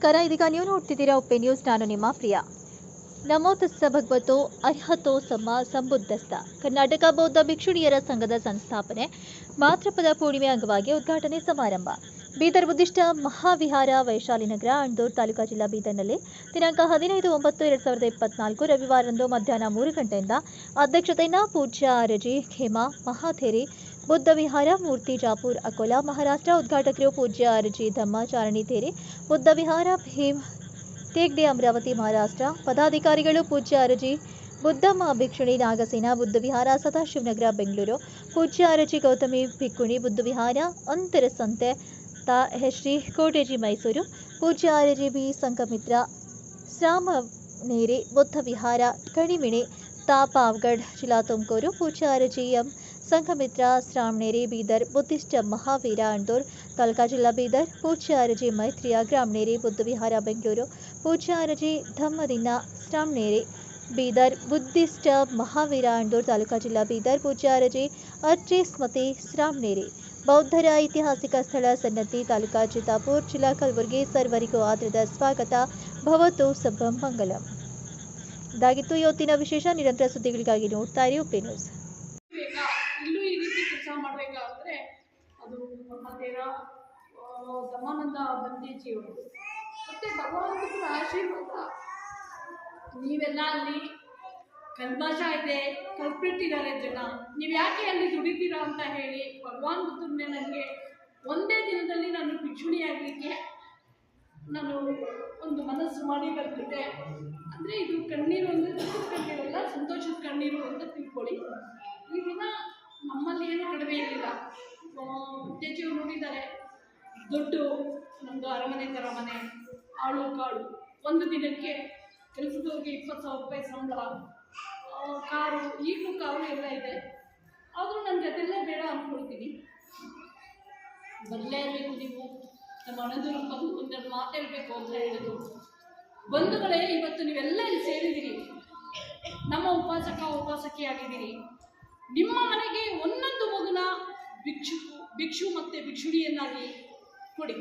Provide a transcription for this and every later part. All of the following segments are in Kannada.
ನಮಸ್ಕಾರ. ಇದೀಗ ನೀವು ನೋಡ್ತಿದ್ದೀರಾ ಉಪ್ಪೆ ನ್ಯೂಸ್. ನಾನು ನಿಮ್ಮ ಪ್ರಿಯ. ನಮೋ ತಸ್ಸ ಭಗವತೋ ಅರ್ಹತೋ ಸಮ್ಮ ಸಂಬುದ್ಧಸ್ಥ. ಕರ್ನಾಟಕ ಬೌದ್ಧ ಭಿಕ್ಷುಣಿಯರ ಸಂಘದ ಸಂಸ್ಥಾಪನೆ ಮಾತೃಪದ ಪೂರ್ಣಿಮೆ ಅಂಗವಾಗಿ ಉದ್ಘಾಟನೆ ಸಮಾರಂಭ. ಬೀದರ್ ಬುದ್ಧಿಷ್ಟ ಮಹಾವಿಹಾರ, ವೈಶಾಲಿ ನಗರ, ಅಂಡೂರು ತಾಲೂಕಾ ಜಿಲ್ಲಾ ಬೀದರ್ನಲ್ಲಿ ದಿನಾಂಕ 15/9/2024 ರವಿವಾರದಂದು ಮಧ್ಯಾಹ್ನ 3 ಗಂಟೆಯಿಂದ ಅಧ್ಯಕ್ಷತೆಯನ್ನು ಪೂಜ್ಯ ಆರಜಿ ಖೇಮಾ ಮಹಾಥೇರಿ, ಬುದ್ಧ ವಿಹಾರ, ಮೂರ್ತಿ ಜಾಪುರ್, ಅಕೋಲಾ, ಮಹಾರಾಷ್ಟ್ರ. ಉದ್ಘಾಟಕರು ಪೂಜ್ಯ ಆರಜಿ ಧಮ್ಮಾಚಾರಣಿ ಥೇರಿ, ಬುದ್ಧ ವಿಹಾರ, ಭೀಮ್ ತೇಗ್ಡೆ, ಅಮರಾವತಿ, ಮಹಾರಾಷ್ಟ್ರ. ಪದಾಧಿಕಾರಿಗಳು ಪೂಜ್ಯ ಆರಜಿ ಬುದ್ಧಮ್ಮ ಭಿಕ್ಷುಣಿ ನಾಗಸೇನಾ, ಬುದ್ಧ ವಿಹಾರ, ಸದಾಶಿವನಗರ, ಬೆಂಗಳೂರು. ಪೂಜ್ಯ ಆರಜಿ ಗೌತಮಿ ಭಿಕ್ಕುಣಿ, ಬುದ್ಧ ವಿಹಾರ, ಅಂತರಸಂತೆ ತಾ ಶ್ರೀ ಕೋಟೆಜಿ, ಮೈಸೂರು. ಪೂಜ್ಯ ಆರಜಿ ಬಿ ಸಂಘಮಿತ್ರ ಶ್ರಾಮನೇರಿ, ಬುದ್ಧ ವಿಹಾರ, ಕಣಿಮಿಣಿ ತಾ ಪಾವಗಢ, ಜಿಲ್ಲಾ ತುಮಕೂರು. ಪೂಜ್ಯ ಆರಜಿ ಎಂ ಸಂಘಮಿತ್ರ ಶ್ರಾಮನೇರಿ, ಬೀದರ್ ಬುದ್ಧಿಷ್ಟ ಮಹಾವೀರ, ಅಂಡೂರು ತಾಲೂಕಾ ಜಿಲ್ಲಾ ಬೀದರ್. ಪೂಜ್ಯ ಆರಜಿ ಮೈತ್ರಿಯ ಗ್ರಾಮನೇರಿ, ಬುದ್ಧ ವಿಹಾರ, ಬೆಂಗಳೂರು. ಪೂಜ್ಯ ಆರಜಿ ಧಮ್ಮದಿನ ಶ್ರಾಮನೇರಿ, ಬೀದರ್ ಬುದ್ಧಿಷ್ಟ ಮಹಾವೀರ, ಅಂಡೂರು ತಾಲೂಕಾ ಜಿಲ್ಲಾ ಬೀದರ್. ಪೂಜ್ಯ ಆರಜಿ ಅರ್ಜಿ ಸ್ಮತಿ ಶ್ರಾಮನೇರಿ, ಬೌದ್ಧರ ಐತಿಹಾಸಿಕ ಸ್ಥಳ ಸನ್ನತಿ, ತಾಲೂಕಾ ಚಿತ್ತಾಪುರ, ಜಿಲ್ಲಾ ಕಲಬುರಗಿ. ಸರ್ವರಿಗೂ ಆದರದ ಸ್ವಾಗತ. ಭವತು ಸಬ್ಬಂ ಮಂಗಲಂ. ಇದಾಗಿತ್ತು ಇವತ್ತಿನ ವಿಶೇಷ. ನಿರಂತರ ಸುದ್ದಿಗಳಿಗಾಗಿ ನೋಡ್ತಾ ಇರಿ ಉಪ್ಪೆ ನ್ಯೂಸ್. ಇಲ್ಲೂ ಈ ರೀತಿ ಕೆಲಸ ಮಾಡಬೇಕಾದ್ರೆ ಅದು ಮಹಾದೇವ ದಮಾನಂದ ಬಂದೀಜಿಯವರು ಮತ್ತೆ ಭಗವಂತನ ಆಶೀರ್ವಾದ. ನೀವೆಲ್ಲ ಅಲ್ಲಿ ಕಲ್ಮಶ ಇದೆ, ಕಲ್ಪಿಟ್ಟಿದ್ದಾರೆ ಜನ, ನೀವು ಯಾಕೆ ಅಲ್ಲಿ ದುಡಿತೀರಾ ಅಂತ ಹೇಳಿ ಭಗವಾನ್ ಬುದ್ಧನ್ನೇ ನನಗೆ ಒಂದೇ ದಿನದಲ್ಲಿ ನಾನು ಭಿಕ್ಷುಣಿಯಾಗಲಿಕ್ಕೆ ನಾನು ಒಂದು ಮನಸ್ಸು ಮಾಡಿ ಬರ್ತಿದ್ದೆ. ಅಂದರೆ ಇದು ಕಣ್ಣೀರು ಅಂದರೆ ದುಃಖದ ಕಣ್ಣೀರಲ್ಲ, ಸಂತೋಷದ ಕಣ್ಣೀರು ಅಂತ ತಿಳ್ಕೊಳ್ಳಿ. ಈ ದಿನ ನಮ್ಮಲ್ಲಿ ಏನೂ ಕಡಿಮೆ ಇರಲಿಲ್ಲ. ಬುದ್ಧಜಿಯವರು ನೋಡಿದ್ದಾರೆ, ದೊಡ್ಡ ನಮ್ಮದು ಅರಮನೆ ಥರ ಮನೆ, ಆಳು ಕಾಳು, ಒಂದು ದಿನಕ್ಕೆ ಕೆಲಸದವ್ರಿಗೆ 20,000 ರೂಪಾಯಿ ಸಂಬಳ, ಕಾರು, ಈಗಲೂ ಕಾರು ಎಲ್ಲ ಇದೆ. ಆದರೂ ನನಗೆ ಅದೆಲ್ಲ ಬೇಡ ಅಂದ್ಕೊಳ್ತೀನಿ. ಬರಲೇಬೇಕು ನೀವು ನಮ್ಮ ಅಣದೂರಿಗೆ ಬಂದು ಒಂದೆರಡು ಮಾತಾಡಬೇಕು ಅಂತ ಹೇಳಿದ್ರು. ಬಂಧುಗಳೇ, ಇವತ್ತು ನೀವೆಲ್ಲ ಇಲ್ಲಿ ಸೇರಿದ್ದೀರಿ, ನಮ್ಮ ಉಪಾಸಕಿಯಾಗಿದ್ದೀರಿ. ನಿಮ್ಮ ಮನೆಗೆ ಒಂದೊಂದು ಮಗುನ ಭಿಕ್ಷು ಮತ್ತು ಭಿಕ್ಷುಣಿಯನ್ನಾಗಿ ಕೊಡಿ.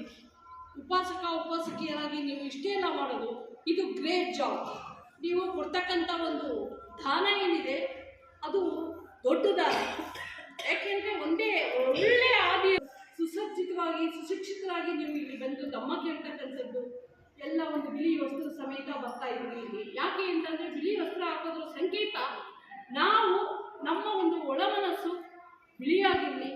ಉಪಾಸಕಿಯರಾಗಿ ನೀವು ಇಷ್ಟೇ ಎಲ್ಲ ಮಾಡೋದು, ಇದು ಗ್ರೇಟ್ ಜಾಬ್. ನೀವು ಕೊಡ್ತಕ್ಕಂಥ ಒಂದು ದಾನ ಏನಿದೆ ಅದು ದೊಡ್ಡ ದಾನ. ಯಾಕೆಂದರೆ ಒಂದೇ ಒಳ್ಳೆಯ ಆದಿ ಸುಸಜ್ಜಿತವಾಗಿ ಸುಶಿಕ್ಷಿತರಾಗಿ ನೀವು ಇಲ್ಲಿ ಬಂದು ದಮ್ಮ ಕೇಳ್ತಕ್ಕಂಥದ್ದು ಎಲ್ಲ ಒಂದು ಬಿಳಿ ವಸ್ತ್ರ ಸಮೇತ ಬರ್ತಾ ಇದ್ದೀವಿ ಇಲ್ಲಿ. ಯಾಕೆ ಅಂತಂದರೆ ಬಿಳಿ ವಸ್ತ್ರ ಹಾಕೋದ್ರ ಸಂಕೇತ ನಾವು ನಮ್ಮ ಒಂದು ಒಳ ಮನಸ್ಸು ಬಿಳಿಯಾಗಿರಲಿ,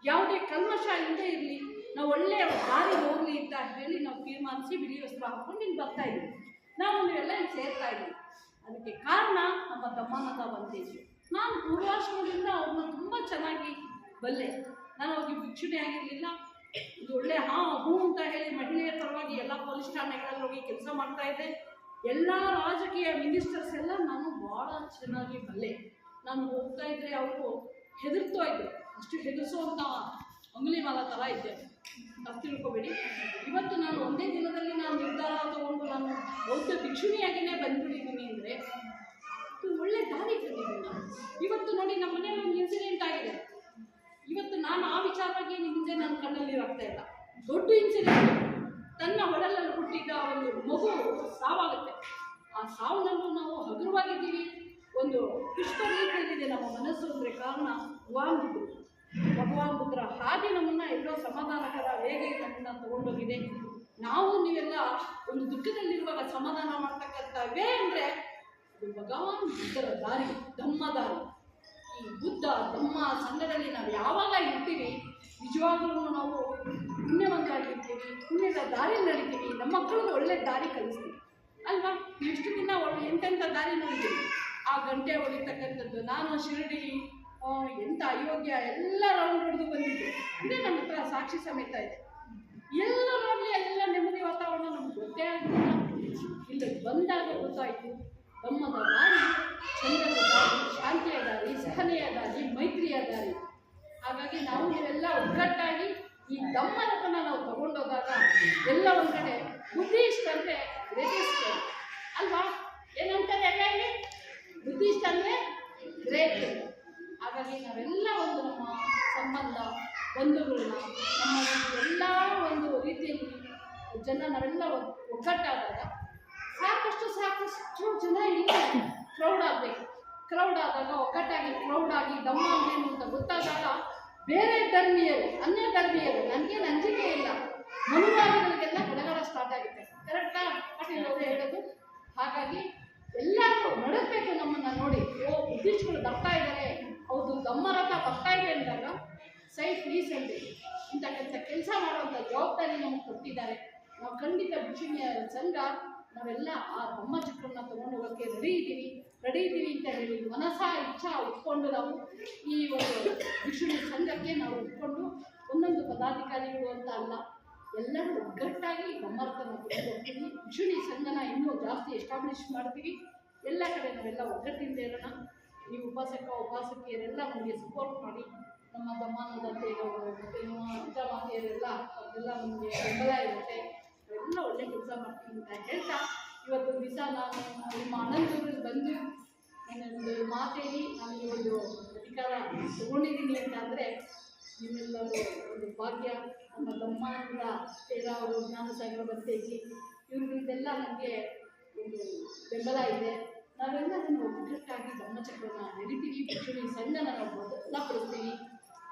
ಯಾವುದೇ ಕಲ್ಮಶ ಇಲ್ಲದೆ ಇರಲಿ, ನಾವು ಒಳ್ಳೆಯ ದಾರಿ ಹೋಗಲಿ ಅಂತ ಹೇಳಿ ನಾವು ತೀರ್ಮಾನಿಸಿ ಬಿಳಿ ವಸ್ತ್ರ ಹಾಕ್ಕೊಂಡು ಇಲ್ಲಿ ಬರ್ತಾ ಇದ್ದೀವಿ. ನಾವು ನೀವೆಲ್ಲ ಇಲ್ಲಿ ಸೇರ್ತಾ ಇದ್ದೀವಿ. ಅದಕ್ಕೆ ಕಾರಣ ನಮ್ಮ ದಮ್ಮಾನಂದ ಬಂದೀಜಿ. ನಾನು ಪೂರ್ವಾಶ್ರಮದಿಂದ ಅವ್ರನ್ನ ತುಂಬ ಚೆನ್ನಾಗಿ ಬಲ್ಲೆ. ನಾನು ಅವ್ರಿಗೆ ಭಿಕ್ಷುಣಿ ಆಗಿರಲಿಲ್ಲ. ಇದು ಒಳ್ಳೆ ಹೂ ಅಂತ ಹೇಳಿ ಮಹಿಳೆಯರ ಪರವಾಗಿ ಎಲ್ಲ ಪೊಲೀಸ್ ಠಾಣೆಗಳಲ್ಲಿ ಹೋಗಿ ಕೆಲಸ ಮಾಡ್ತಾ ಇದ್ದೆ. ಎಲ್ಲ ರಾಜಕೀಯ ಮಿನಿಸ್ಟರ್ಸ್ ಎಲ್ಲ ನಾನು ಭಾಳ ಚೆನ್ನಾಗಿ ಬಲ್ಲೆ. ನಾನು ಹೋಗ್ತಾ ಇದ್ದರೆ ಅವರು ಹೆದರ್ತಾ ಇದ್ದರು. ಅಷ್ಟು ಹೆದರಿಸುವಂಥ ಅಂಗುಲಿಮಾಲ ಥರ ಇದ್ದೆ, ತಪ್ಪು ತಿಳ್ಕೊಬೇಡಿ. ಇವತ್ತು ನಾನು ಒಂದೇ ದಿನದಲ್ಲಿ ನಾನು ನಿರ್ಧಾರ ತಗೊಂಡು ನಾನು ಬೌದ್ಧ ಭಿಕ್ಷುಣಿಯಾಗಿಯೇ ಬಂದ್ಬಿಟ್ಟಿದ್ದೀನಿ ಅಂದರೆ ಇದು ಒಳ್ಳೆ ದಾರಿ ತಂದಿದ್ದೀನಿ ನಾನು. ಇವತ್ತು ನೋಡಿ, ನಮ್ಮ ಮನೆಯಲ್ಲಿ ಒಂದು ಇನ್ಸಿಡೆಂಟ್ ಆಗಿದೆ. ಇವತ್ತು ನಾನು ಆ ವಿಚಾರವಾಗಿ ನಿಮ್ಮ ಮುಂದೆ ನನ್ನ ಕಣ್ಣಲ್ಲಿ ಆಗ್ತಾ ಇಲ್ಲ. ದೊಡ್ಡ ಇನ್ಸಿಡೆಂಟ್. ತನ್ನ ಒಡಲಲ್ಲಿ ಹುಟ್ಟಿದ ಒಂದು ಮಗು ಸಾವಾಗುತ್ತೆ. ಆ ಸಾವನ್ನಲ್ಲೂ ನಾವು ಹಗುರವಾಗಿದ್ದೀವಿ. ಒಂದು ಪುಷ್ಪ ರೀತಿಯಲ್ಲಿದೆ ನಮ್ಮ ಮನಸ್ಸು. ಅಂದರೆ ಕಾರಣ ಭಗವಾನ್ ಬುದ್ಧರ ಹಾಗೆ ನಮ್ಮನ್ನು ಎಲ್ಲೋ ಸಮಾಧಾನಕರ ಹೇಗೆ ನಮ್ಮನ್ನು ತಗೊಂಡೋಗಿದೆ. ನಾವು ನೀವೆಲ್ಲ ಒಂದು ದುಃಖದಲ್ಲಿರುವಾಗ ಸಮಾಧಾನ ಮಾಡ್ತಕ್ಕಂಥವೇ ಅಂದರೆ ಅದು ಭಗವಾನ್ ಬುದ್ಧರ ದಾರಿ, ಧಮ್ಮ ದಾರಿ. ಈ ಬುದ್ಧ ಧಮ್ಮ ಸಂಘದಲ್ಲಿ ನಾವು ಯಾವಾಗ ಇರ್ತೀವಿ ನಿಜವಾಗ್ಲೂ ನಾವು ಪುಣ್ಯವಂತರಾಗಿರ್ತೀವಿ, ಪುಣ್ಯದ ದಾರಿ ನಡೀತೀವಿ, ನಮ್ಮ ಮಕ್ಕಳಿಗೆ ಒಳ್ಳೆ ದಾರಿ ಕಲಿಸ್ತೀವಿ ಅಲ್ವಾ. ಎಷ್ಟು ದಿನ ಎಂತೆಂಥ ದಾರಿ ನೋಡ್ತೀವಿ. ಆ ಗಂಟೆ ಹೊಡಿತಕ್ಕಂಥದ್ದು, ನಾನು ಶಿರಡಿ ಎಂಥ ಅಯೋಗ್ಯ ಎಲ್ಲ ರೌಂಡ್ ಹೊಡೆದು ಬಂದಿದ್ದೆ. ಅಂದರೆ ನಮ್ಮ ಹತ್ರ ಸಾಕ್ಷಿ ಸಮೇತ ಇದೆ. ಎಲ್ಲ ನೋಡಲಿ, ಎಲ್ಲ ನೆಮ್ಮದಿ ವಾತಾವರಣ ನಮ್ಗೆ ಗೊತ್ತೇ ಆಗಿಲ್ಲ. ಇಲ್ಲಿ ಬಂದಾಗ ಗೊತ್ತಾಯಿತು ಧಮ್ಮದ ದಾರಿ, ಚಂದ್ರದ ದಾರಿ, ಶಾಂತಿಯ ದಾರಿ, ಸಹನೆಯ ದಾರಿ, ಮೈತ್ರಿಯ ದಾರಿ. ಹಾಗಾಗಿ ನಾವು ನೀವೆಲ್ಲ ಒಗ್ಗಟ್ಟಾಗಿ ಈ ಧಮ್ಮ ರಥನ ನಾವು ತಗೊಂಡೋದಾಗ ಎಲ್ಲ ಒಂದು ಕಡೆ ಬುದ್ಧಿಸ್ಟ್ ಅಂದರೆ ಗ್ರೇಟೆಸ್ಟ್ ಅಲ್ವಾ. ಏನಂತಾರೆ ಎಲ್ಲ ಇಲ್ಲಿ ಬುದ್ಧಿಸ್ಟ್ ಅಂದರೆ ಗ್ರೇಟ್. ಹಾಗಾಗಿ ನಾವೆಲ್ಲ ಒಂದು ನಮ್ಮ ಸಂಬಂಧ ಬಂಧುಗಳನ್ನ ನಮ್ಮ ಎಲ್ಲ ಒಂದು ರೀತಿಯಲ್ಲಿ ಜನ ನಾವೆಲ್ಲ ಒಗ್ಗಟ್ಟಾದಾಗ ಸಾಕಷ್ಟು ಜನ ಇಲ್ಲಿ ಕ್ರೌಡ್ ಆದಾಗ ಒಗ್ಗಟ್ಟಾಗಿ ಕ್ರೌಡ್ ಆಗಿ ದಮ್ಮ ಏನು ಅಂತ ಗೊತ್ತಾದಾಗ ಬೇರೆ ಧರ್ಮೀಯರು ಅನ್ಯ ಧರ್ಮೀಯರು ನನಗೆ ನಂಜಿಕೆ ಇಲ್ಲ ಮನುವಾದಿಗಳಿಗೆಲ್ಲ ಗಡಗಡ ಸ್ಟಾರ್ಟ್ ಆಗುತ್ತೆ. ಕರೆಕ್ಟಾ ಪಾಟೀಲ್ ಅವರು ಹೇಳೋದು? ಹಾಗಾಗಿ ಎಲ್ಲರೂ ನಡಬೇಕು ನಮ್ಮನ್ನು ನೋಡಿ. ಬುದ್ಧಿಸ್ಟ್ಗಳು ಬರ್ತಾ ಇದ್ದಾರೆ, ಹೌದು ದಮ್ಮರಥ ಬರ್ತಾ ಇದೆ ಅಂದಾಗ ಪ್ಲೀಸ್ ಅಂತ ಇಂತಕ್ಕಂಥ ಕೆಲಸ ಮಾಡುವಂಥ ಜವಾಬ್ದಾರಿ ನಮಗೆ ಕೊಟ್ಟಿದ್ದಾರೆ. ನಾವು ಖಂಡಿತ ಭಿಕ್ಷುಣಿಯ ಸಂಘ ನಾವೆಲ್ಲ ಆ ದಮ್ಮ ಚಕ್ರನ್ನ ತಗೊಂಡು ಹೋಗೋಕ್ಕೆ ರೆಡಿ ಇದ್ದೀವಿ ಅಂತ ಹೇಳಿ ಇಚ್ಛಾ ಉಟ್ಕೊಂಡು ನಾವು ಈ ಒಂದು ಭಿಕ್ಷುಣಿ ಸಂಘಕ್ಕೆ ನಾವು ಉಟ್ಕೊಂಡು ಒಂದೊಂದು ಪದಾಧಿಕಾರಿಗಳು ಅಂತ ಅಲ್ಲ, ಎಲ್ಲರೂ ಒಗ್ಗಟ್ಟಾಗಿ ದಮ್ಮರಥನ ತಗೊಂಡು ಹೋಗ್ತೀವಿ. ಭಿಕ್ಷುಣಿ ಸಂಘನ ಇನ್ನೂ ಜಾಸ್ತಿ ಎಸ್ಟಾಬ್ಲಿಷ್ ಮಾಡ್ತೀವಿ. ಎಲ್ಲ ಕಡೆ ನಾವೆಲ್ಲ ಒಗ್ಗಟ್ಟಿಂದ ಇರೋಣ. ಈ ಉಪಾಸಕಿಯರೆಲ್ಲ ನಮಗೆ ಸಪೋರ್ಟ್ ಮಾಡಿ, ನಮ್ಮ ದಮ್ಮಾನದಂತೆಯವರು ಮತ್ತು ನಮ್ಮ ಮಾತೆಯರೆಲ್ಲ ಅವರೆಲ್ಲ ನಮಗೆ ಬೆಂಬಲ ಇರುತ್ತೆ. ಎಲ್ಲ ಒಳ್ಳೆ ಕೆಲಸ ಮಾಡ್ತೀನಿ ಅಂತ ಹೇಳ್ತಾ ಇವತ್ತು ದಿವಸ ನಾನು ನಿಮ್ಮ ಅನಂತೂರಿಗೆ ಬಂದು ನನ್ನೊಂದು ಮಾತೇಳಿ ನನಗೆ ಒಂದು ಅಧಿಕಾರ ತಗೊಂಡಿದ್ದೀನಿ ಅಂತ ಅಂದರೆ ನಿಮ್ಮೆಲ್ಲರೂ ಒಂದು ಭಾಗ್ಯ. ನಮ್ಮ ದಮ್ಮಾನಂದ ಅವರು ಜ್ಞಾನಸಾಗರ ಬಂತೇಜಿ ಇವ್ರದ್ದೆಲ್ಲ ನನಗೆ ಒಂದು ಬೆಂಬಲ ಇದೆ. ನಾವೆಲ್ಲ ಅದನ್ನು ಒಗ್ಗಟ್ಟಾಗಿ ಧರ್ಮಚಕ್ರನ ನಡೀತೀವಿ. ಭಿಕ್ಷುಣಿ ಸಂಘನ ನಾವು ಬದಲಾಪಡಿಸ್ತೀವಿ.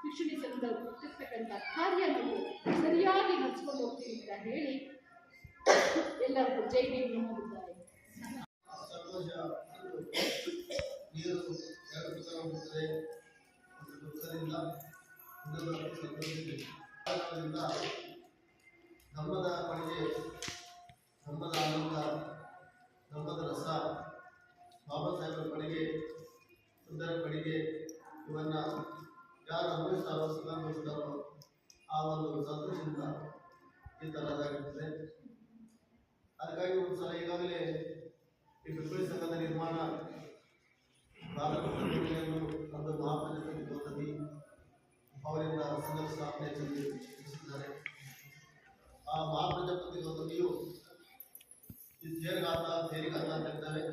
ಭಿಕ್ಷುಣಿ ಸಂಘದಲ್ಲಿ ಕೊಟ್ಟಿರ್ತಕ್ಕಂಥ ಕಾರ್ಯ ನಾವು ಸರಿಯಾಗಿ ನಡೆಸ್ಕೊಂಡು ಹೋಗ್ತೀವಿ ಅಂತ ಹೇಳಿ ಎಲ್ಲರಿಗೂ ಜೈ ಭೀಮ್ ನಮೋಬುದ್ಧಾಯ. ಧರ್ಮದ ಪಡಿಗೆ, ಧರ್ಮದ ಆನಂದ, ಧರ್ಮದ ರಸ, ಬಾಬಾ ಸಾಹೇಬರ ಪಡಿಗೆ, ಸುಂದರ ಪಡಿಗೆ ಇವನ್ನು ಯಾರು ಅನುಭವಿಸ್ತಾರೋ ಸುಖ ಅನುಭವಿಸ್ತಾರೋ ಆ ಒಂದು ಸಂತೋಷದಿಂದ ಈ ಥರದಾಗಿರ್ತದೆ. ಅದಕ್ಕಾಗಿ ಒಂದು ಸಲ ಈಗಾಗಲೇ ಈ ಭಿಕ್ಷುಣಿ ಸಂಘದ ನಿರ್ಮಾಣ ಒಂದು ಮಹಾಪಂಚಾಯತ್ ಗೌತಮಿ ಅವರಿಂದ ಸಂಘ ಸ್ಥಾಪನೆ ತಿಳಿಸಿದ್ದಾರೆ. ಆ ಮಹಾಪ್ರಜಾಪತಿ ಗೌತಮಿಯು ಈ ತೇರಿಗಾತ ಅಂತ ಹೇಳ್ತಾರೆ.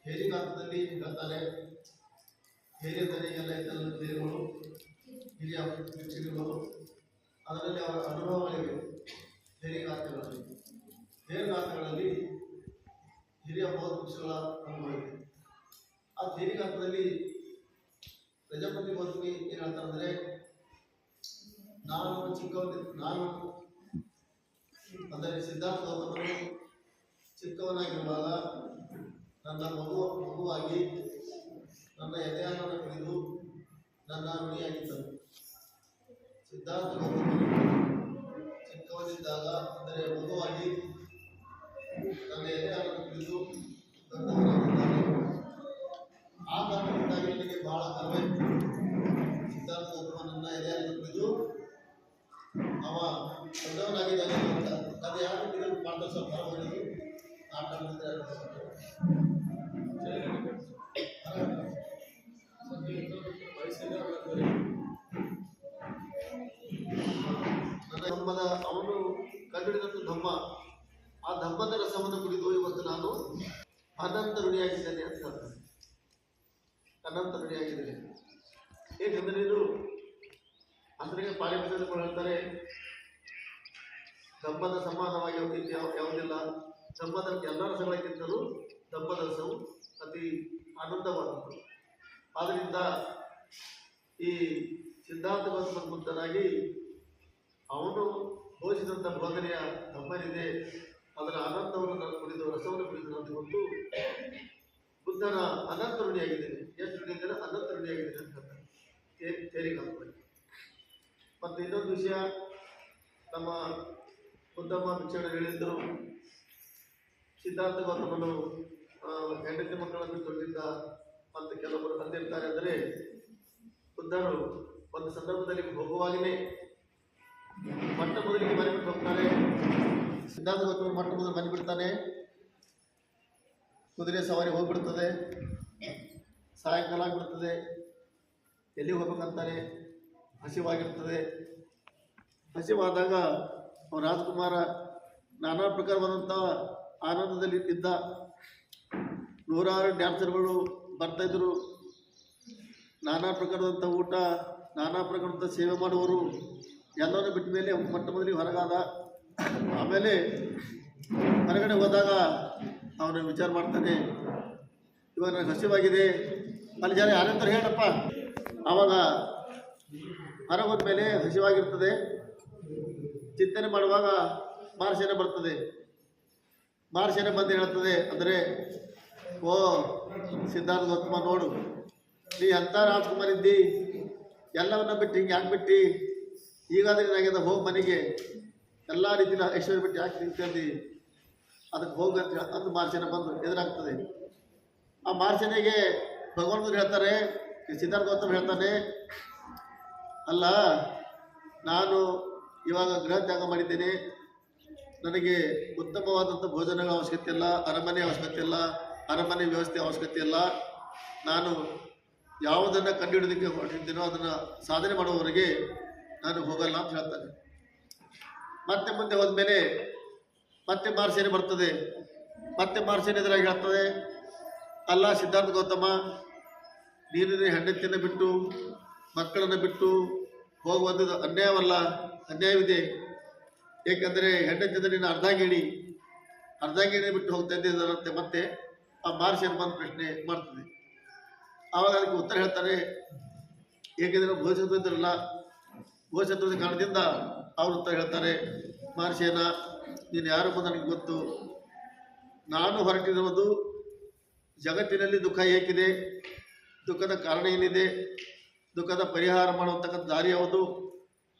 ತೇರಿಗಾತದಲ್ಲಿ ಹೇಳ್ತಾರೆ, ತೇರಿದಲ್ಲಿ ಎಲ್ಲ ಇದ್ದ ತೇರುಗಳು, ಹಿರಿಯ ಭಿಕ್ಷುಣಿಗಳು, ಅದರಲ್ಲಿ ಅವರ ಅನುಭವಗಳಿವೆ. ತೇರಿಗಾತಗಳಲ್ಲಿ ಹಿರಿಯ ಬೌದ್ಧ ಭಿಕ್ಷುಗಳ ಅನುಭವ ಇದೆ. ಆ ತೇರಿಗಾತದಲ್ಲಿ ಪ್ರಜಾಪತಿ ಗೌತಮಿ ಏನು ಹೇಳ್ತಾರೆ ಅಂದರೆ, ನಾನು ಅಂದರೆ ಸಿದ್ಧಾರ್ಥ ಗೌತಮನು ಚಿಕ್ಕವನಾಗಿರುವಾಗ ನನ್ನ ಮಗುವಾಗಿ ನನ್ನ ಎದೆಯನ್ನು ಕುಡಿದು ನನ್ನ ಋಣಿಯಾಗಿದ್ದನು. ಸಿದ್ಧಾರ್ಥ ಗೌತಮನು ಚಿಕ್ಕವನಿದ್ದಾಗ ಅಂದರೆ ಮಗುವಾಗಿ ನನ್ನ ಎದೆಯನ್ನು ಕುಡಿದು ದೊಡ್ಡವನಾಗಿದ್ದಾನೆ. ಆ ಕಾರಣದಿಂದಾಗಿ ನನಗೆ ಬಹಳ ಗರ್ವಿತ್ತು. ಸಿದ್ಧಾರ್ಥ ಗೌತಮ ನನ್ನ ಎದೆಯನ್ನು ಕುಡಿದು ಅವ ದೊಡ್ಡವನಾಗಿದ್ದಾನೆ ಅಂತ. ಅದು ಯಾರು ಇದು ಮಾಡ್ತಾರೆ ಸ್ವಲ್ಪ ಹೊರಗೆ ಆಟ ಆಡ್ತಿದ್ರೆ ಧಮ್ಮದ ಅವನು ಕಂಡುಹಿಡಿದಂಥ ಧಮ್ಮ, ಆ ಧಮ್ಮದ ರಸವನ್ನು ಕುಡಿದು ಇವತ್ತು ನಾನು ಅನಂತ ಋಣಿಯಾಗಿದ್ದೇನೆ ಅಂತ ಹೇಳ್ತಾರೆ. ಅನಂತ ಋಣಿಯಾಗಿದ್ದೇನೆ ಏಕೆಂದರೆ ಇದು ಅಂದರೆ ಪಾಳಿಮಂತ್ರಗಳು ಹೇಳ್ತಾರೆ, ಧಮ್ಮದ ಸಮಾನವಾಗಿ ಯಾವುದಿಲ್ಲ. ಧಮ್ಮದ ಎಲ್ಲ ರಸಗಳಕ್ಕಿಂತಲೂ ಧಮ್ಮದ ರಸವು ಅತಿ ಆನಂದವಾದದ್ದು. ಆದ್ದರಿಂದ ಈ ಸಿದ್ಧಾರ್ಥ ಗೌತಮ ಬುದ್ಧನಾಗಿ ಅವನು ಘೋಷಿಸಿದಂಥ ಬೋಧನೆಯ ಧಮ್ಮನಿದೆ, ಅದರ ಆನಂದವನ್ನು ಕುಡಿದು ರಸವನ್ನು ಕುಡಿದು ನನಗೆ ಗೊತ್ತು. ಬುದ್ಧನ ಅನಂತ ಋಣಿಯಾಗಿದ್ದೇನೆ. ಎಷ್ಟು ಋಣಿಯಿದ್ದೇನೆ? ಅನಂತ ಋಣಿಯಾಗಿದ್ದೇನೆ ಅಂತ ಹೇಳ್ತಾರೆ ತೇರಿಗಾತದಲ್ಲಿ. ಮತ್ತು ಇನ್ನೊಂದು ವಿಷಯ, ನಮ್ಮ ಬುದ್ಧಮ್ಮ ಭಿಕ್ಷುಗಳು ಹೇಳಿದ್ದರು, ಸಿದ್ಧಾರ್ಥ ಗೌತಮನು ಹೆಂಡತಿ ಮಕ್ಕಳನ್ನು ತೊಳೆದಿದ್ದ ಅಂತ ಕೆಲವರು ಅಂದಿರ್ತಾರೆ. ಅಂದರೆ ಬುದ್ಧರು ಒಂದು ಸಂದರ್ಭದಲ್ಲಿ ಹೋಗುವಾಗಲೇ ಮೊಟ್ಟ ಮೊದಲಿಗೆ ಮನೆ ಬಿಟ್ಟು ಹೋಗ್ತಾರೆ. ಸಿದ್ಧಾರ್ಥ ಗೌತಮ ಮೊಟ್ಟ ಮೊದಲು ಮನೆ ಬಿಡ್ತಾನೆ. ಕುದುರೆ ಸವಾರಿ ಹೋಗ್ಬಿಡ್ತದೆ, ಸಾಯಂಕಾಲ ಆಗಿಬಿಡ್ತದೆ. ಎಲ್ಲಿಗೆ ಹೋಗ್ಬೇಕಂತಾನೆ, ಹಸಿವಾಗಿರ್ತದೆ. ಹಸಿವಾದಾಗ ಅವನ ರಾಜಕುಮಾರ ನಾನಾ ಪ್ರಕಾರವಾದಂಥ ಆನಂದದಲ್ಲಿ ಇದ್ದ. ನೂರಾರು ಡ್ಯಾನ್ಸರ್ಗಳು ಬರ್ತಾಯಿದ್ರು. ನಾನಾ ಪ್ರಕಾರದಂಥ ಊಟ, ನಾನಾ ಪ್ರಕಾರದ ಸೇವೆ ಮಾಡುವವರು ಎಲ್ಲರೂ ಬಿಟ್ಟ ಮೇಲೆ ಮೊಟ್ಟ ಮೊದಲಿಗೆ ಹೊರಗಾದ. ಆಮೇಲೆ ಹೊರಗಡೆ ಹೋದಾಗ ಅವನು ವಿಚಾರ ಮಾಡ್ತಾನೆ, ಇವಾಗ ನನಗೆ ಹಸಿವಾಗಿದೆ, ಅಲ್ಲಿ ಜನ ಯಾರಂತಾರೆ ಹೇಳಪ್ಪ. ಆವಾಗ ಹೊರಗೆ ಹೋದ್ಮೇಲೆ ಹಸಿವಾಗಿರ್ತದೆ, ಚಿಂತನೆ ಮಾಡುವಾಗ ಮಾರ್ಸೇನೆ ಬರ್ತದೆ. ಮಾರ್ಸೇನೆ ಬಂದು ಹೇಳ್ತದೆ ಅಂದರೆ, ಓ ಸಿದ್ಧಾರ್ಥ ಗೌತಮ, ನೋಡು ನೀ ಎಂಥ ರಾಜ್ಕುಮಾರ್ ಇದ್ದಿ, ಎಲ್ಲವನ್ನ ಬಿಟ್ಟು ಹಿಂಗೆ ಯಾಕೆ ಬಿಟ್ಟು, ಈಗಾದ್ರೆ ಏನಾಗ್ಯದ, ಹೋಗಿ ಮನೆಗೆ ಎಲ್ಲ ರೀತಿಯ ಐಶ್ವರ್ಯ ಬಿಟ್ಟು ಯಾಕೆ ನಿಂತ್ಕೊಂಡಿ, ಅದಕ್ಕೆ ಹೋಗಿ ಅಂತ ಅಂದು ಮಾರ್ಸೇನೆ ಬಂದು ಎದುರಾಗ್ತದೆ. ಆ ಮಾರ್ಸೇನೆಗೆ ಭಗವಂತರು ಹೇಳ್ತಾರೆ, ಸಿದ್ಧಾರ್ಥ ಗೌತಮ ಹೇಳ್ತಾನೆ, ಅಲ್ಲ ನಾನು ಇವಾಗ ಗೃಹ ತ್ಯಾಗ ಮಾಡಿದ್ದೇನೆ, ನನಗೆ ಉತ್ತಮವಾದಂಥ ಭೋಜನಗಳ ಅವಶ್ಯಕತೆ ಇಲ್ಲ, ಅರಮನೆ ಅವಶ್ಯಕತೆ ಇಲ್ಲ, ಅರಮನೆ ವ್ಯವಸ್ಥೆ ಅವಶ್ಯಕತೆ ಇಲ್ಲ. ನಾನು ಯಾವುದನ್ನು ಕಂಡುಹಿಡಿದಕ್ಕೆ ಹೊರಟಿದ್ದೀನೋ ಅದನ್ನು ಸಾಧನೆ ಮಾಡುವವರೆಗೆ ನಾನು ಹೋಗಲ್ಲ ಅಂತ ಹೇಳ್ತಾನೆ. ಮತ್ತೆ ಮುಂದೆ ಹೋದ್ಮೇಲೆ ಮತ್ತೆ ಮಾರ್ಸೇನೆ ಬರ್ತದೆ. ಮತ್ತೆ ಮಾರ್ಸೇನೆ ಎದುರಾಗಿ ಹೇಳ್ತದೆ, ಅಲ್ಲ ಸಿದ್ಧಾರ್ಥ ಗೌತಮ, ನೀನು ಹೆಂಡತಿಯನ್ನು ಬಿಟ್ಟು ಮಕ್ಕಳನ್ನು ಬಿಟ್ಟು ಹೋಗುವಂಥದ್ದು ಅನ್ಯಾಯವಲ್ಲ, ಅನ್ಯಾಯವಿದೆ. ಏಕೆಂದರೆ ಹೆಂಡತಿಯಿಂದ ನೀನು ಅರ್ಧಾಂಗಿಣಿ ಬಿಟ್ಟು ಹೋಗ್ತಾ ಇದ್ದಿದ್ದರಂತೆ. ಮತ್ತೆ ಆ ಮಾರ್ಸೇನೆ ಬಂದು ಪ್ರಶ್ನೆ ಮಾಡ್ತದೆ. ಆವಾಗ ಅದಕ್ಕೆ ಉತ್ತರ ಹೇಳ್ತಾರೆ, ಏಕೆಂದರೆ ಭೋಜನ ಇದ್ರಲ್ಲ, ಭೋಜನದ ಕಾರಣದಿಂದ ಅವರು ಉತ್ತರ ಹೇಳ್ತಾರೆ, ಮಾರ್ಸೇನ ನೀನು ಯಾರು ನನಗೆ ಗೊತ್ತು, ನಾನು ಹೊರಟಿರುವುದು ಜಗತ್ತಿನಲ್ಲಿ ದುಃಖ ಏಕಿದೆ, ದುಃಖದ ಕಾರಣ ಏನಿದೆ, ದುಃಖದ ಪರಿಹಾರ ಮಾಡುವಂತಕ್ಕಂಥ ದಾರಿ ಯಾವುದು,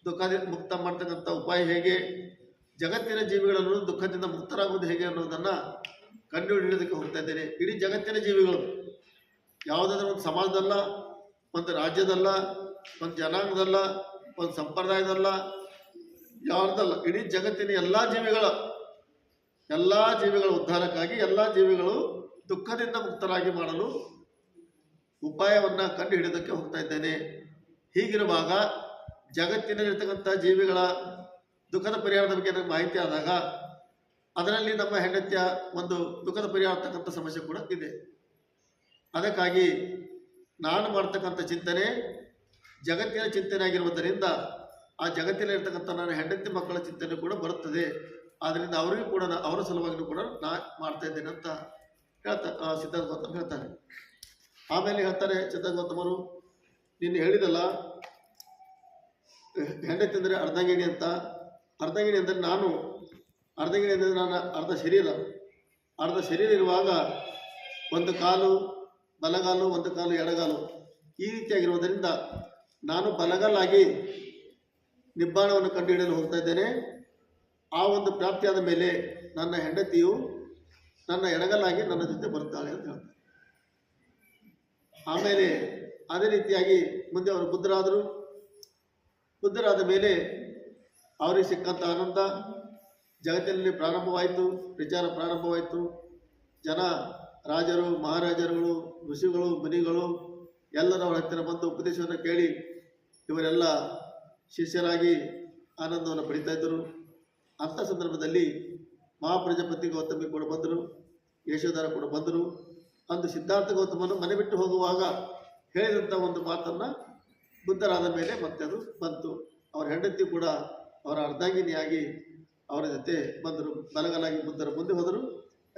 ದುಃಖದಿಂದ ಮುಕ್ತ ಮಾಡ್ತಕ್ಕಂಥ ಉಪಾಯ ಹೇಗೆ, ಜಗತ್ತಿನ ಜೀವಿಗಳನ್ನು ದುಃಖದಿಂದ ಮುಕ್ತರಾಗುವುದು ಹೇಗೆ ಅನ್ನೋದನ್ನು ಕಂಡುಹಿಡಿಯೋದಕ್ಕೆ ಹೋಗ್ತಾ ಇದ್ದೇನೆ. ಇಡೀ ಜಗತ್ತಿನ ಜೀವಿಗಳು, ಯಾವುದಾದ್ರೂ ಒಂದು ಸಮಾಜದಲ್ಲ, ಒಂದು ರಾಜ್ಯದಲ್ಲ, ಒಂದು ಜನಾಂಗದಲ್ಲ, ಒಂದು ಸಂಪ್ರದಾಯದಲ್ಲ, ಯಾವುದಲ್ಲ, ಇಡೀ ಜಗತ್ತಿನ ಎಲ್ಲ ಜೀವಿಗಳ ಉದ್ಧಾರಕ್ಕಾಗಿ ಎಲ್ಲ ಜೀವಿಗಳು ದುಃಖದಿಂದ ಮುಕ್ತರಾಗಿ ಮಾಡಲು ಉಪಾಯವನ್ನು ಕಂಡು ಹಿಡಿಯೋದಕ್ಕೆ ಹೋಗ್ತಾ ಇದ್ದೇನೆ. ಹೀಗಿರುವಾಗ ಜಗತ್ತಿನಲ್ಲಿರ್ತಕ್ಕಂಥ ಜೀವಿಗಳ ದುಃಖದ ಪರಿಹಾರದ ಬಗ್ಗೆ ನನಗೆ ಮಾಹಿತಿ ಆದಾಗ ಅದರಲ್ಲಿ ನಮ್ಮ ಹೆಂಡತಿಯ ಒಂದು ದುಃಖದ ಪರಿಹಾರ ಆಗ್ತಕ್ಕಂಥ ಸಮಸ್ಯೆ ಕೂಡ ಇದೆ. ಅದಕ್ಕಾಗಿ ನಾನು ಮಾಡ್ತಕ್ಕಂಥ ಚಿಂತನೆ ಜಗತ್ತಿನ ಚಿಂತನೆ ಆಗಿರುವುದರಿಂದ ಆ ಜಗತ್ತಿನಲ್ಲಿರ್ತಕ್ಕಂಥ ನನ್ನ ಹೆಂಡತಿ ಮಕ್ಕಳ ಚಿಂತನೆ ಕೂಡ ಬರುತ್ತದೆ. ಆದ್ದರಿಂದ ಅವರಿಗೂ ಕೂಡ ಅವರ ಸಲುವಾಗಿಯೂ ಕೂಡ ನಾನು ಮಾಡ್ತಾ ಇದ್ದೇನೆ ಅಂತ ಸಿದ್ಧಾರ್ಥ ಗೌತಮ ಹೇಳ್ತಾರೆ. ಆಮೇಲೆ ಹೇಳ್ತಾರೆ ಸಿದ್ಧಾರ್ಥ ಗೌತಮರು, ನೀನು ಹೇಳಿದಲ್ಲ ಹೆಂಡತಿ ಅಂದರೆ ಅರ್ಧಾಂಗಿಣಿ ಅಂತ. ಅರ್ಧಾಂಗಿಣಿ ಅಂದರೆ ನಾನು ಅರ್ಧ ಶರೀರ ಇರುವಾಗ ಒಂದು ಕಾಲು ಬಲಗಾಲು, ಒಂದು ಕಾಲು ಎಡಗಾಲು, ಈ ರೀತಿಯಾಗಿರುವುದರಿಂದ ನಾನು ಬಲಗಾಲಾಗಿ ನಿಬ್ಬಾಣವನ್ನು ಕಂಡುಹಿಡಿಯಲು ಹೋಗ್ತಾ ಇದ್ದೇನೆ. ಆ ಒಂದು ಪ್ರಾಪ್ತಿಯಾದ ಮೇಲೆ ನನ್ನ ಹೆಂಡತಿಯು ನನ್ನ ಎಡಗಲಾಗಿ ನನ್ನ ಜೊತೆ ಬರುತ್ತಾಳೆ ಅಂತ ಹೇಳ್ತಾರೆ. ಆಮೇಲೆ ಅದೇ ರೀತಿಯಾಗಿ ಮುಂದೆ ಅವರು ಬುದ್ಧರಾದ ಮೇಲೆ ಅವರಿಗೆ ಸಿಕ್ಕಂಥ ಆನಂದ ಜಗತ್ತಿನಲ್ಲಿ ಪ್ರಾರಂಭವಾಯಿತು, ವಿಚಾರ ಪ್ರಾರಂಭವಾಯಿತು. ಜನ, ರಾಜರು, ಮಹಾರಾಜರುಗಳು, ಋಷಿಗಳು, ಮುನಿಗಳು ಎಲ್ಲರವರ ಹತ್ತಿರ ಬಂದು ಉಪದೇಶವನ್ನು ಕೇಳಿ ಇವರೆಲ್ಲ ಶಿಷ್ಯರಾಗಿ ಆನಂದವನ್ನು ಪಡಿತಾ ಇದ್ದರು. ಅಂಥ ಸಂದರ್ಭದಲ್ಲಿ ಮಹಾಪ್ರಜಾಪತಿ ಗೌತಮಿ ಕೂಡ ಬಂದರು, ಯಶೋಧರ ಕೂಡ ಬಂದರು. ಅಂದು ಸಿದ್ಧಾರ್ಥ ಗೌತಮನು ಮನೆ ಬಿಟ್ಟು ಹೋಗುವಾಗ ಹೇಳಿದಂಥ ಒಂದು ಮಾತನ್ನು ಬುದ್ಧರಾದ ಮೇಲೆ ಮತ್ತೆ ಅದು ಬಂತು. ಅವರ ಹೆಂಡತಿ ಕೂಡ ಅವರ ಅರ್ಧಾಂಗಿನಿಯಾಗಿ ಅವರ ಜೊತೆ ಬಂದರು. ಬಲಗಾಲಾಗಿ ಬುದ್ಧರ ಮುಂದೆ ಹೋದರು,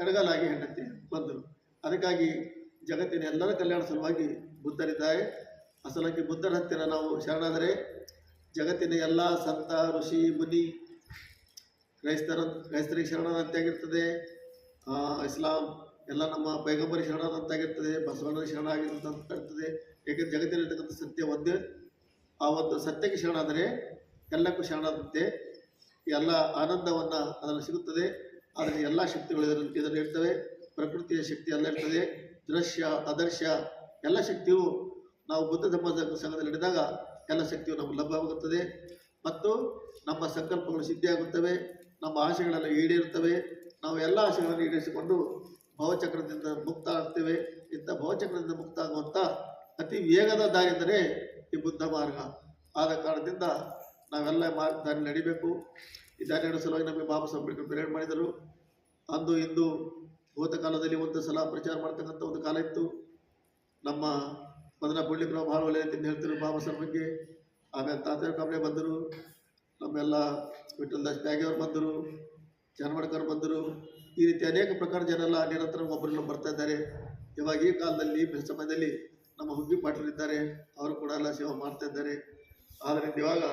ಎಡಗಾಲಾಗಿ ಹೆಂಡತಿ ಬಂದರು. ಅದಕ್ಕಾಗಿ ಜಗತ್ತಿನ ಎಲ್ಲರ ಕಲ್ಯಾಣ ಸಲುವಾಗಿ ಬುದ್ಧರಿದ್ದಾರೆ. ಅಸಲಾಗಿ ಬುದ್ಧರ ಹತ್ತಿರ ನಾವು ಶರಣಾದರೆ ಜಗತ್ತಿನ ಎಲ್ಲ ಸಂತ, ಋಷಿ, ಮುನಿ, ಕ್ರೈಸ್ತರಿಗೆ ಶರಣಾದಂತಾಗಿರ್ತದೆ, ಇಸ್ಲಾಂ ಎಲ್ಲ ನಮ್ಮ ಪೈಗಂಬರಿಗೆ ಶರಣಾದಂತಾಗಿರ್ತದೆ, ಬಸವಣ್ಣರಿಗೆ ಶರಣಾಗಿರ್ತಂತ ಇರ್ತದೆ. ಏಕೆಂದರೆ ಜಗತ್ತಿನಲ್ಲಿರ್ತಕ್ಕಂಥ ಸತ್ಯ ಒಂದೇ. ಆ ಒಂದು ಸತ್ಯಕ್ಕೆ ಶರಣಾದರೆ ಎಲ್ಲಕ್ಕೂ ಶರಣಾದಂತೆ ಎಲ್ಲ ಆನಂದವನ್ನು ಅದರಲ್ಲಿ ಸಿಗುತ್ತದೆ. ಅದರಲ್ಲಿ ಎಲ್ಲ ಶಕ್ತಿಗಳು ಇದರಲ್ಲಿ ಇರ್ತವೆ. ಪ್ರಕೃತಿಯ ಶಕ್ತಿ ಎಲ್ಲ ಇರ್ತದೆ. ದೃಶ್ಯ, ಅದರ್ಶ ಎಲ್ಲ ಶಕ್ತಿಯು ನಾವು ಬುದ್ಧ ಧರ್ಮ ಸಂಘದಲ್ಲಿ ನಡೆದಾಗ ಎಲ್ಲ ಶಕ್ತಿಯು ನಮಗೆ ಲಭ್ಯವಾಗುತ್ತದೆ ಮತ್ತು ನಮ್ಮ ಸಂಕಲ್ಪಗಳು ಸಿದ್ಧಿಯಾಗುತ್ತವೆ, ನಮ್ಮ ಆಶೆಗಳೆಲ್ಲ ಈಡೇರುತ್ತವೆ. ನಾವು ಎಲ್ಲ ಆಶೆಗಳನ್ನು ಈಡೇರಿಸಿಕೊಂಡು ಭವಚಕ್ರದಿಂದ ಮುಕ್ತ ಆಗ್ತೇವೆ. ಇಂಥ ಭವಚಕ್ರದಿಂದ ಮುಕ್ತ ಆಗುವಂಥ ಅತಿ ವೇಗದ ದಾರಿ ಎಂದರೆ ಈ ಬುದ್ಧ ಮಾರ್ಗ. ಆದ ಕಾರಣದಿಂದ ನಾವೆಲ್ಲ ದಾರಿ ನಡಿಬೇಕು. ಈ ದಾರಿ ನಡೆಸುವ ಸಲುವಾಗಿ ನಮಗೆ ಬಾಬಾ ಸಾಹೇಬ್ ಅಂಬೇಡ್ಕರ್ ಪ್ರೇರಣೆ ಮಾಡಿದರು. ಅಂದು ಇಂದು ಭೂತ ಕಾಲದಲ್ಲಿ ಒಂದು ಸಲ ಪ್ರಚಾರ ಮಾಡ್ತಕ್ಕಂಥ ಒಂದು ಕಾಲ ಇತ್ತು. ನಮ್ಮ ಮೊದಲ ಬುಳ್ಳಿಬ್ರಾವ್ ಭಾಳ ಒಳ್ಳೆಯ ಹೇಳ್ತಿದ್ರು ಬಾಬಾ ಸಾಹೇಬ್ ಬಗ್ಗೆ. ಆಮೇಲೆ ತಾತಯ್ಯ ಕಾಂಬ್ಳೆ ಬಂದರು. ನಮ್ಮೆಲ್ಲ ವಿಠಲದಾಸ್ ತ್ಯಾಗಿ ಅವರು ಬಂದರು, ಜಾನವಾಡ್ಕರ್ ಬಂದರು. ಈ ರೀತಿ ಅನೇಕ ಪ್ರಕಾರ ಜನ ಎಲ್ಲ ನಿರಂತರ ಒಬ್ಬರನ್ನ ಬರ್ತಾ ಇದ್ದಾರೆ. ಇವಾಗ ಈ ಕಾಲದಲ್ಲಿ ಸಮಯದಲ್ಲಿ ನಮ್ಮ ಹುಗ್ಗಿ ಪಾಟೀಲರಿದ್ದಾರೆ, ಅವರು ಕೂಡ ಎಲ್ಲ ಸೇವೆ ಮಾಡ್ತಾ ಇದ್ದಾರೆ. ಆದ್ದರಿಂದ ಇವಾಗ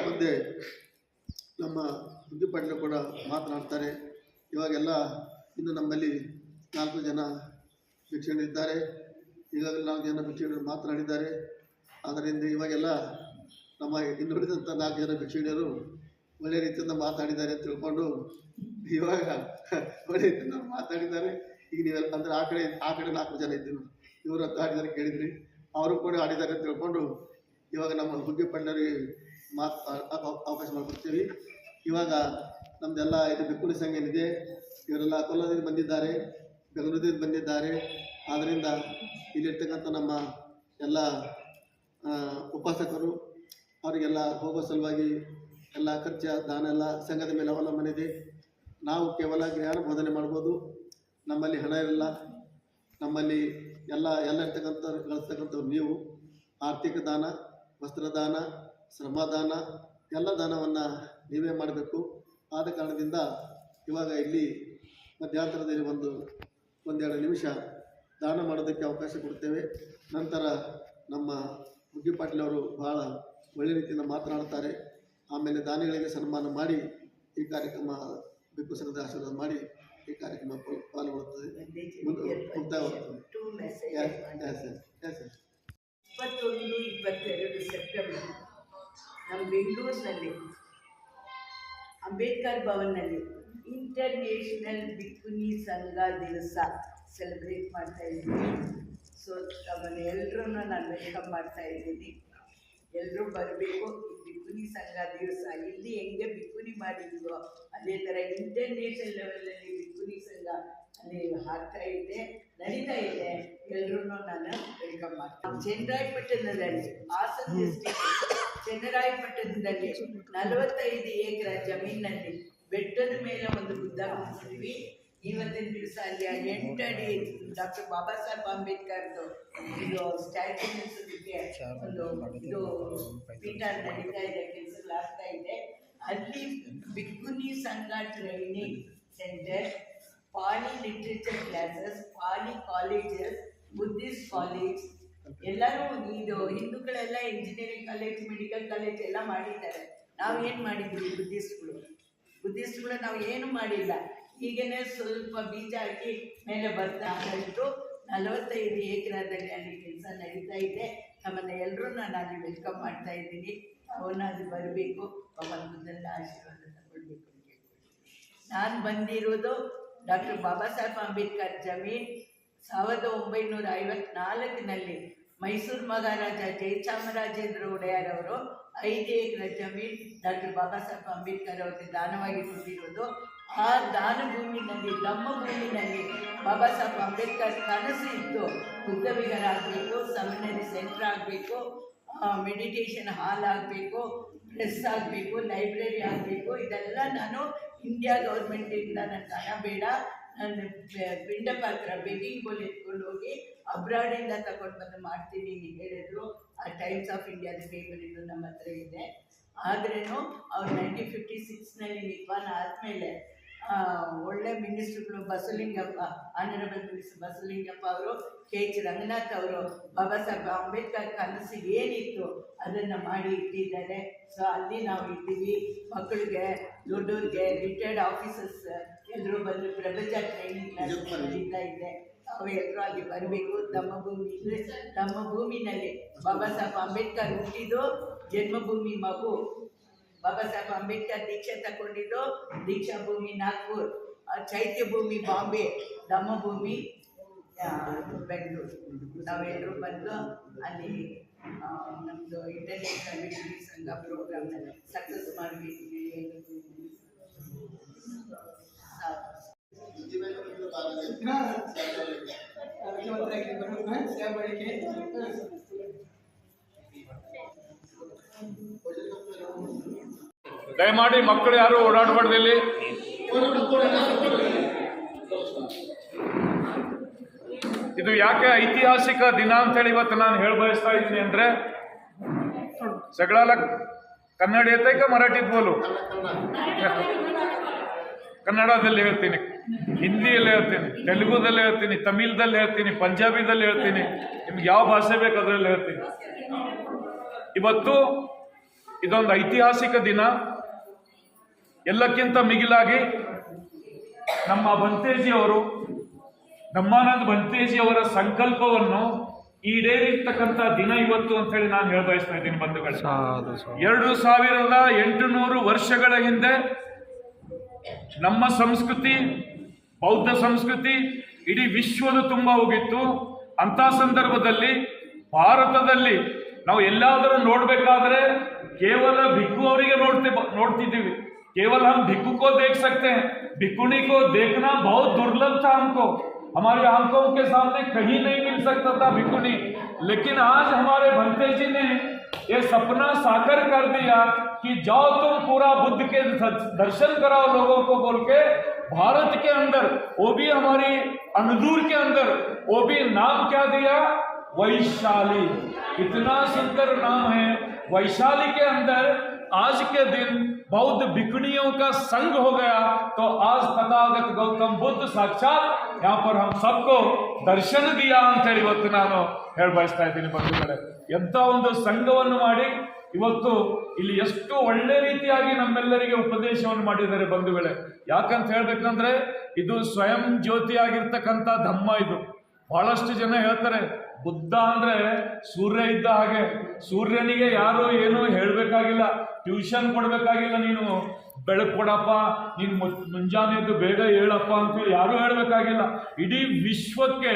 ಮುಂದೆ ನಮ್ಮ ಹುಗ್ಗಿ ಪಾಟೀಲರು ಕೂಡ ಮಾತನಾಡ್ತಾರೆ. ಇವಾಗೆಲ್ಲ ಇನ್ನು ನಮ್ಮಲ್ಲಿ 4 ಜನ ಭಿಕ್ಷುಕರಿದ್ದಾರೆ. ಈಗಾಗಲೇ 4 ಜನ ಭಿಕ್ಷುಕರು ಮಾತನಾಡಿದ್ದಾರೆ. ಆದ್ದರಿಂದ ಇವಾಗೆಲ್ಲ ನಮ್ಮ ಇನ್ನುಳಿದಂಥ 4 ಜನ ಭಿಕ್ಷುಕರು ಒಳ್ಳೆಯ ರೀತಿಯಿಂದ ಮಾತಾಡಿದ್ದಾರೆ ಅಂತ ತಿಳ್ಕೊಂಡು ಇವಾಗ ಒಳ್ಳೆಯ ರೀತಿಯಿಂದ ಮಾತಾಡಿದ್ದಾರೆ. ಈಗ ನೀವೆಲ್ಲ ಅಂದರೆ ಆ ಕಡೆ 4 ಜನ ಇದ್ದೀವಿ, ಇವರು ಅಂತ ಆಡಿದ್ದಾರೆ ಕೇಳಿದ್ರಿ, ಅವರು ಕೂಡ ಆಡಿದ್ದಾರೆ ಅಂತ ತಿಳ್ಕೊಂಡು ಇವಾಗ ನಮ್ಮ ಹುಗ್ಗಿ ಪಾಟೀಲರಿಗೆ ಅವಕಾಶ ಮಾಡಿಕೊಡ್ತೀವಿ. ಇವಾಗ ನಮ್ಮದೆಲ್ಲ ಇದು ಬಿಕ್ಕುಳಿ ಸಂಘ ಏನಿದೆ, ಇವರೆಲ್ಲ ಕೊಲ್ಲದಿಂದ ಬಂದಿದ್ದಾರೆ, ಬೆಂಗಳೂರಿಂದ ಬಂದಿದ್ದಾರೆ. ಆದ್ದರಿಂದ ಇಲ್ಲಿರ್ತಕ್ಕಂಥ ನಮ್ಮ ಎಲ್ಲ ಉಪಾಸಕರು ಅವರಿಗೆಲ್ಲ ಹೋಗೋ ಸಲುವಾಗಿ ಎಲ್ಲ ಖರ್ಚು ದಾನ ಎಲ್ಲ ಸಂಘದ ಮೇಲೆ ಅವಲಂಬನೆ ಇದೆ. ನಾವು ಕೇವಲ ಜ್ಞಾನ ಬೋಧನೆ ಮಾಡ್ಬೋದು, ನಮ್ಮಲ್ಲಿ ಹಣ ಇರಲ್ಲ. ನಮ್ಮಲ್ಲಿ ಎಲ್ಲ ಗಳಿಸ್ತಕ್ಕಂಥವ್ರು ನೀವು ಆರ್ಥಿಕ ದಾನ, ವಸ್ತ್ರದಾನ, ಶ್ರಮದಾನ ಎಲ್ಲ ದಾನವನ್ನು ನೀವೇ ಮಾಡಬೇಕು. ಆದ ಕಾರಣದಿಂದ ಇವಾಗ ಇಲ್ಲಿ ಮಧ್ಯಂತರದಲ್ಲಿ ಒಂದೆರಡು ನಿಮಿಷ ದಾನ ಮಾಡೋದಕ್ಕೆ ಅವಕಾಶ ಕೊಡ್ತೇವೆ. ನಂತರ ನಮ್ಮ ಹುಗ್ಗಿ ಪಾಟೀಲ್ ಅವರು ಬಹಳ ಒಳ್ಳೆಯ ರೀತಿಯಿಂದ ಮಾತನಾಡ್ತಾರೆ. ಆಮೇಲೆ ದಾನಿಗಳಿಗೆ ಸನ್ಮಾನ ಮಾಡಿ ಈ ಕಾರ್ಯಕ್ರಮ ಬಿಕ್ಕು ಸಂಘದ ಆಶೀರ್ವಾದ ಮಾಡಿ ಈ ಕಾರ್ಯಕ್ರಮ ಪಾಲ್ಗೊಳ್ಳುತ್ತದೆ, ಮುಕ್ತಾಯವಾಗುತ್ತದೆ. 21-22 ಸೆಪ್ಟೆಂಬರ್ ನಮ್ಮ ಬೆಂಗಳೂರಿನಲ್ಲಿ ಅಂಬೇಡ್ಕರ್ ಭವನ್ನಲ್ಲಿ ಇಂಟರ್ನ್ಯಾಷನಲ್ ಬಿಕ್ಕುನಿ ಸಂಘ ದಿವಸ ಸೆಲೆಬ್ರೇಟ್ ಮಾಡ್ತಾ ಇದ್ದೀನಿ. ಸೊ ನಮ್ಮನ್ನು ಎಲ್ಲರೂ ನಾನು ವೆಲ್ಕಮ್ ಮಾಡ್ತಾ ಇದ್ದೀನಿ. ಎಲ್ಲರೂ ಬರಬೇಕು. ಈ ಬಿಕ್ಕುನಿ ಸಂಘ ದಿವಸ ಇಲ್ಲಿ ಹೆಂಗೆ ಬಿಕ್ಕುನಿ ಮಾಡಿದ್ವೋ ಅದೇ ಥರ ಇಂಟರ್ನ್ಯಾಷನಲ್ ಲೆವೆಲಲ್ಲಿ ಬಿಕ್ಕುನಿ ಸಂಘ ಅಲ್ಲಿ ನಡೀತಾ ಇದೆ. ಎಲ್ಲರೂ ನಾನು ವೆಲ್ಕಮ್ ಮಾಡ್ತೀನಿ. ಚನ್ನರಾಯಪಟ್ಟಣದಲ್ಲಿ ಹಾಸನ ಡಿಸ್ಟ್ರಿಕ್ಟ್ ಚನ್ನರಾಯಪಟ್ಟಣದಲ್ಲಿ 45 ಎಕರೆ ಜಮೀನಲ್ಲಿ ಬೆಟ್ಟದ ಮೇಲೆ ಒಂದು ಬುದ್ಧ ಮಾಡಿದ್ವಿ. ಇವತ್ತಿನ ದಿವಸ ಅಲ್ಲಿ 8 ಅಡಿ ಡಾಕ್ಟರ್ ಬಾಬಾ ಸಾಹೇಬ್ ಅಂಬೇಡ್ಕರ್ದು ಇದು ಸ್ಟ್ಯಾಚ್ಯೂ ನಿಲ್ಲಿಸೋದಕ್ಕೆ ಒಂದು ಇದು ಪೀಠ ನಡೀತಾ ಇದೆ, ಕೆಲಸಗಳಾಗ್ತಾ ಇದೆ. ಅಲ್ಲಿ ಬಿಕ್ಕುನಿ ಸಂಘ ಟ್ರೈನಿಂಗ್ ಸೆಂಟರ್, ಪಾಲಿ ಲಿಟ್ರೇಚರ್ ಕ್ಲಾಸಸ್, ಪಾಲಿ ಕಾಲೇಜಸ್, ಬುದ್ಧಿಸ್ಟ್ ಕಾಲೇಜ್ ಎಲ್ಲರೂ ಇದು ಹಿಂದೂಗಳೆಲ್ಲ ಇಂಜಿನಿಯರಿಂಗ್ ಕಾಲೇಜ್, ಮೆಡಿಕಲ್ ಕಾಲೇಜ್ ಎಲ್ಲ ಮಾಡಿದ್ದಾರೆ. ನಾವೇನು ಮಾಡಿದ್ವಿ ಬುದ್ಧಿಸ್ಟ್ಗಳು ನಾವು ಏನು ಮಾಡಿಲ್ಲ. ಹೀಗೇ ಸ್ವಲ್ಪ ಬೀಜ ಹಾಕಿ ಮೇಲೆ ಬರ್ತಾ ಆದಷ್ಟು 45 ಎಕರೆದಲ್ಲಿ ಅಲ್ಲಿ ಕೆಲಸ ನಡೀತಾ ಇದೆ. ನಮ್ಮನ್ನ ಎಲ್ಲರೂ ನಾನು ಅಲ್ಲಿ ವೆಲ್ಕಮ್ ಮಾಡ್ತಾ ಇದ್ದೀನಿ. ಅವನಾದ್ರು ಬರಬೇಕು, ಭಗವಂತನ ಆಶೀರ್ವಾದ ತಗೊಳ್ಬೇಕು. ನಾನು ಬಂದಿರೋದು ಡಾಕ್ಟರ್ ಬಾಬಾ ಸಾಹೇಬ್ ಅಂಬೇಡ್ಕರ್ ಜಮೀನ್ 1954ನಲ್ಲಿ ಮೈಸೂರು ಮಹಾರಾಜ ಜಯಚಾಮರಾಜೇಂದ್ರ ಒಡೆಯರ್ ಅವರು 5 ಎಕರೆ ಜಮೀನು ಡಾಕ್ಟರ್ ಬಾಬಾ ಸಾಹೇಬ್ ಅಂಬೇಡ್ಕರ್ ಅವರಿಗೆ ದಾನವಾಗಿ ಕೊಟ್ಟಿರೋದು. ಆ ದಾನ ಭೂಮಿನಲ್ಲಿ, ನಮ್ಮ ಭೂಮಿನಲ್ಲಿ ಬಾಬಾ ಸಾಹೇಬ್ ಅಂಬೇಡ್ಕರ್ ಕನಸು ಇತ್ತು, ಬುದ್ಧ ವಿಹಾರ ಆಗಬೇಕು, ಸೆಮಿನರಿ ಸೆಂಟರ್ ಆಗಬೇಕು, ಮೆಡಿಟೇಷನ್ ಹಾಲ್ ಆಗಬೇಕು, ಪ್ರೆಸ್ ಆಗಬೇಕು, ಲೈಬ್ರರಿ ಆಗಬೇಕು. ಇದೆಲ್ಲ ನಾನು ಇಂಡಿಯಾ ಗೌರ್ಮೆಂಟಿಂದ ನನ್ನ ಹಣ ಬೇಡ, ನಾನು ಪಿಂಡ ಪಾತ್ರ ಬೆಗ್ಗಿಂಗ್ ಬೋಲ್ ಎತ್ಕೊಂಡು ಹೋಗಿ ಅಬ್ರಾಡಿಂದ ತಗೊಂಡು ಬಂದು ಮಾಡ್ತೀನಿ ಹೇಳಿದ್ರು. ಆ ಟೈಮ್ಸ್ ಆಫ್ ಇಂಡಿಯಾದ ಪೇಪರ್ ಇದು ನಮ್ಮ ಹತ್ರ ಇದೆ. ಆದ್ರೂ ಅವ್ರು 1956ನಲ್ಲಿ ನಿರ್ಮಾಣ ಆದಮೇಲೆ ಒಳ್ಳೆ ಮಿನಿಸ್ಟ್ರುಗಳು ಬಸವಲಿಂಗಪ್ಪ, ಆನರಬಲ್ ಮಿನಿಸ್ಟರ್ ಬಸವಲಿಂಗಪ್ಪ ಅವರು, KH ರಂಗನಾಥ್ ಅವರು ಬಾಬಾ ಸಾಹೇಬ್ ಅಂಬೇಡ್ಕರ್ ಕನಸು ಏನಿತ್ತು ಅದನ್ನು ಮಾಡಿ ಇಟ್ಟಿದ್ದಾರೆ. ಸೊ ಅಲ್ಲಿ ನಾವು ಇದ್ದೀವಿ. ಮಕ್ಕಳಿಗೆ, ದೊಡ್ಡವ್ರಿಗೆ, ರಿಟೈರ್ಡ್ ಆಫೀಸರ್ಸ್ ಎಲ್ಲರೂ ಬಂದು ಪ್ರಪಂಚ ಟ್ರೈನಿಂಗ್ ಕ್ಲಾಸ್ ನಡೀತಾ ಇದೆ. ನಾವು ಎಲ್ಲರೂ ಅಲ್ಲಿ ಬರಬೇಕು. ನಮ್ಮ ಭೂಮಿನಲ್ಲಿ ಬಾಬಾ ಸಾಹೇಬ್ ಅಂಬೇಡ್ಕರ್ ಹುಟ್ಟಿದ್ದು ಜನ್ಮಭೂಮಿ ಮಗು. ಬಾಬಾ ಸಾಹೇಬ್ ಅಂಬೇಡ್ಕರ್ ದೀಕ್ಷೆ ತಗೊಂಡಿದ್ದು ದೀಕ್ಷಾ ಭೂಮಿ ನಾಗ್ಪುರ್, ಚೈತ್ಯ ಭೂಮಿ ಬಾಂಬೆ, ನಮ್ಮ ಭೂಮಿ ಬೆಂಗಳೂರು. ನಾವೆಲ್ಲರೂ ಬಂದು ಅಲ್ಲಿ ನಮ್ಮದು ಇಂಟರ್ನ್ಯಾಷನಲ್ ಬಿಕ್ಕುನಿ ಸಂಘ ಪ್ರೋಗ್ರಾಮ್ನ ಸಕ್ಸಸ್ ಮಾಡಬೇಕಿದೆ. ದಯಮಾಡಿ ಮಕ್ಕಳು ಯಾರು ಓಡಾಡಬಾರ್ದು ಇಲ್ಲಿ. ಇದು ಯಾಕೆ ಐತಿಹಾಸಿಕ ದಿನ ಅಂತೇಳಿ ಇವತ್ತು ನಾನು ಹೇಳ ಬಯಸ್ತಾ ಇದ್ದೀನಿ ಅಂದರೆ, ಕನ್ನಡ येतंय का मराठीत बोलू? ಕನ್ನಡ ಕನ್ನಡದಲ್ಲಿ ಹೇಳ್ತೀನಿ, ಹಿಂದಿಯಲ್ಲಿ ಹೇಳ್ತೀನಿ, ತೆಲುಗುದಲ್ಲಿ ಹೇಳ್ತೀನಿ, ತಮಿಳ್ದಲ್ಲಿ ಹೇಳ್ತೀನಿ, ಪಂಜಾಬಿದಲ್ಲಿ ಹೇಳ್ತೀನಿ, ನಿಮ್ಗೆ ಯಾವ ಭಾಷೆ ಬೇಕು ಅದರಲ್ಲಿ ಹೇಳ್ತೀನಿ. ಇವತ್ತು ಇದೊಂದು ಐತಿಹಾಸಿಕ ದಿನ. ಎಲ್ಲಕ್ಕಿಂತ ಮಿಗಿಲಾಗಿ ನಮ್ಮ ಬಂತೇಜಿಯವರು, ಬ್ರಹ್ಮಾನಂದ ಬಂತೇಜಿಯವರ ಸಂಕಲ್ಪವನ್ನು ಈಡೇರಿರ್ತಕ್ಕಂಥ ದಿನ ಇವತ್ತು ಅಂತ ಹೇಳಿ ನಾನು ಹೇಳಬಯಸ್ತಾ ಇದ್ದೀನಿ ಬಂಧುಗಳೇ. 2800 ವರ್ಷಗಳ ಹಿಂದೆ ನಮ್ಮ ಸಂಸ್ಕೃತಿ, ಬೌದ್ಧ ಸಂಸ್ಕೃತಿ ಇಡೀ ವಿಶ್ವದ ತುಂಬ ಹೋಗಿತ್ತು. ಅಂತ ಸಂದರ್ಭದಲ್ಲಿ ಭಾರತದಲ್ಲಿ ನಾವು ಎಲ್ಲಾದರೂ ನೋಡ್ಬೇಕಾದ್ರೆ ಕೇವಲ ಭಿಕ್ಕು ಅವರಿಗೆ ನೋಡ್ತಿದ್ದೀವಿ. केवल हम भिक्खु को देख सकते हैं, भिक्खुनी को देखना बहुत दुर्लभ था हमको. हमारी आंखों के सामने कहीं नहीं मिल सकता था भिक्खुनी. लेकिन आज हमारे भंते जी ने ये सपना साकार कर दिया कि जाओ तुम पूरा बुद्ध के दर्शन कराओ लोगों को बोल के भारत के अंदर, वो भी हमारी अनदूर के अंदर, वो भी नाम क्या दिया? वैशाली. इतना सुंदर नाम है. वैशाली के अंदर आज के दिन बौद्ध भिक्षुणियों का संग हो गया. तो आज तथागत गौतम बुद्ध साक्षात यहाँ पर हम सबको दर्शन दिया ಅಂತ ಹೇಳಿ ಇವತ್ತು ನಾನು ಹೇಳಬಯಸ್ತಾ ಇದ್ದೀನಿ ಬಂಧುಗಳೇ. ಎಂಥ ಒಂದು ಸಂಘವನ್ನು ಮಾಡಿ ಇವತ್ತು ಇಲ್ಲಿ ಎಷ್ಟು ಒಳ್ಳೆ ರೀತಿಯಾಗಿ ನಮ್ಮೆಲ್ಲರಿಗೆ ಉಪದೇಶವನ್ನು ಮಾಡಿದ್ದಾರೆ ಬಂಧುಗಳೇ. ಯಾಕಂತ ಹೇಳ್ಬೇಕಂದ್ರೆ ಇದು ಸ್ವಯಂ ಜ್ಯೋತಿ ಆಗಿರ್ತಕ್ಕಂಥ ಧಮ್ಮ. ಇದು ಬಹಳಷ್ಟು ಜನ ಹೇಳ್ತಾರೆ ಬುದ್ಧ ಅಂದ್ರೆ ಸೂರ್ಯ ಇದ್ದ ಹಾಗೆ, ಸೂರ್ಯನಿಗೆ ಯಾರು ಏನು ಹೇಳಬೇಕಾಗಿಲ್ಲ, ಟ್ಯೂಷನ್ ಕೊಡಬೇಕಾಗಿಲ್ಲ, ನೀನು ಬೆಳಕು ಕೊಡಪ್ಪ, ನೀನು ಮುಂಜಾನೆ ಎದ್ದು ಬೇಗ ಹೇಳಪ್ಪ ಅಂತೇಳಿ ಯಾರೂ ಹೇಳಬೇಕಾಗಿಲ್ಲ. ಇಡೀ ವಿಶ್ವಕ್ಕೆ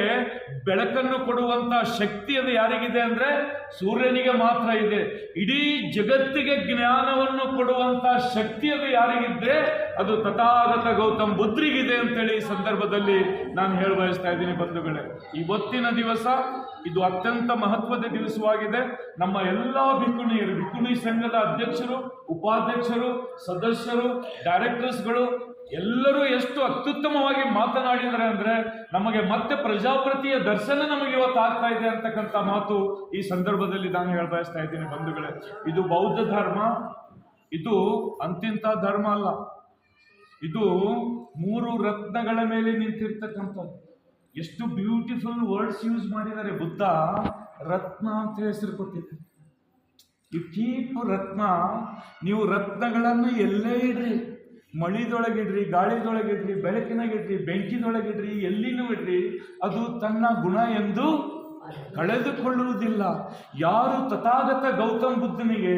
ಬೆಳಕನ್ನು ಕೊಡುವಂಥ ಶಕ್ತಿ ಅದು ಯಾರಿಗಿದೆ ಅಂದರೆ ಸೂರ್ಯನಿಗೆ ಮಾತ್ರ ಇದೆ. ಇಡೀ ಜಗತ್ತಿಗೆ ಜ್ಞಾನವನ್ನು ಕೊಡುವಂಥ ಶಕ್ತಿ ಅದು ಯಾರಿಗಿದ್ರೆ ಅದು ತಥಾಗತ ಗೌತಮ್ ಬುದ್ಧರಿಗಿದೆ ಅಂತೇಳಿ ಈ ಸಂದರ್ಭದಲ್ಲಿ ನಾನು ಹೇಳಬಯಸ್ತಾ ಇದ್ದೀನಿ ಬಂಧುಗಳೇ. ಇವತ್ತಿನ ದಿವಸ ಇದು ಅತ್ಯಂತ ಮಹತ್ವದ ದಿವಸವಾಗಿದೆ. ನಮ್ಮ ಎಲ್ಲ ಭಿಕ್ಕುಣಿಯರು, ಭಿಕ್ಕುಣಿ ಸಂಘದ ಅಧ್ಯಕ್ಷರು, ಉಪಾಧ್ಯಕ್ಷರು, ಸದಸ್ಯರು, ಡೈರೆಕ್ಟರ್ಸ್ಗಳು ಎಲ್ಲರೂ ಎಷ್ಟು ಅತ್ಯುತ್ತಮವಾಗಿ ಮಾತನಾಡಿದರೆ ಅಂದರೆ ನಮಗೆ ಮತ್ತೆ ಪ್ರಜಾಪ್ರತಿಯ ದರ್ಶನ ನಮಗೆ ಇವತ್ತು ಆಗ್ತಾ ಇದೆ ಅಂತಕ್ಕಂಥ ಮಾತು ಈ ಸಂದರ್ಭದಲ್ಲಿ ನಾನು ಹೇಳಬಯಸ್ತಾ ಇದ್ದೀನಿ ಬಂಧುಗಳೇ. ಇದು ಬೌದ್ಧ ಧರ್ಮ, ಇದು ಅಂತಿಂತ ಧರ್ಮ ಅಲ್ಲ. ಇದು 3 ರತ್ನಗಳ ಮೇಲೆ ನಿಂತಿರ್ತಕ್ಕಂಥದ್ದು. ಎಷ್ಟು ಬ್ಯೂಟಿಫುಲ್ ವರ್ಡ್ಸ್ ಯೂಸ್ ಮಾಡಿದ್ದಾರೆ. ಬುದ್ಧ ರತ್ನ ಅಂತ ಹೆಸರು ಕೊಟ್ಟಿದ್ದಾರೆ. ಯು ಕೀಪ್ ರತ್ನ. ನೀವು ರತ್ನಗಳನ್ನು ಎಲ್ಲೇ ಇಡ್ರಿ, ಮಳಿದೊಳಗಿಡ್ರಿ, ಗಾಳಿದೊಳಗಿಡ್ರಿ, ಬೆಳಕಿನಾಗಿಡ್ರಿ, ಬೆಂಕಿದೊಳಗಿಡ್ರಿ, ಎಲ್ಲಿನೂ ಇಡ್ರಿ, ಅದು ತನ್ನ ಗುಣ ಎಂದು ಕಳೆದುಕೊಳ್ಳುವುದಿಲ್ಲ. ಯಾರು ತಥಾಗತ ಗೌತಮ್ ಬುದ್ಧನಿಗೆ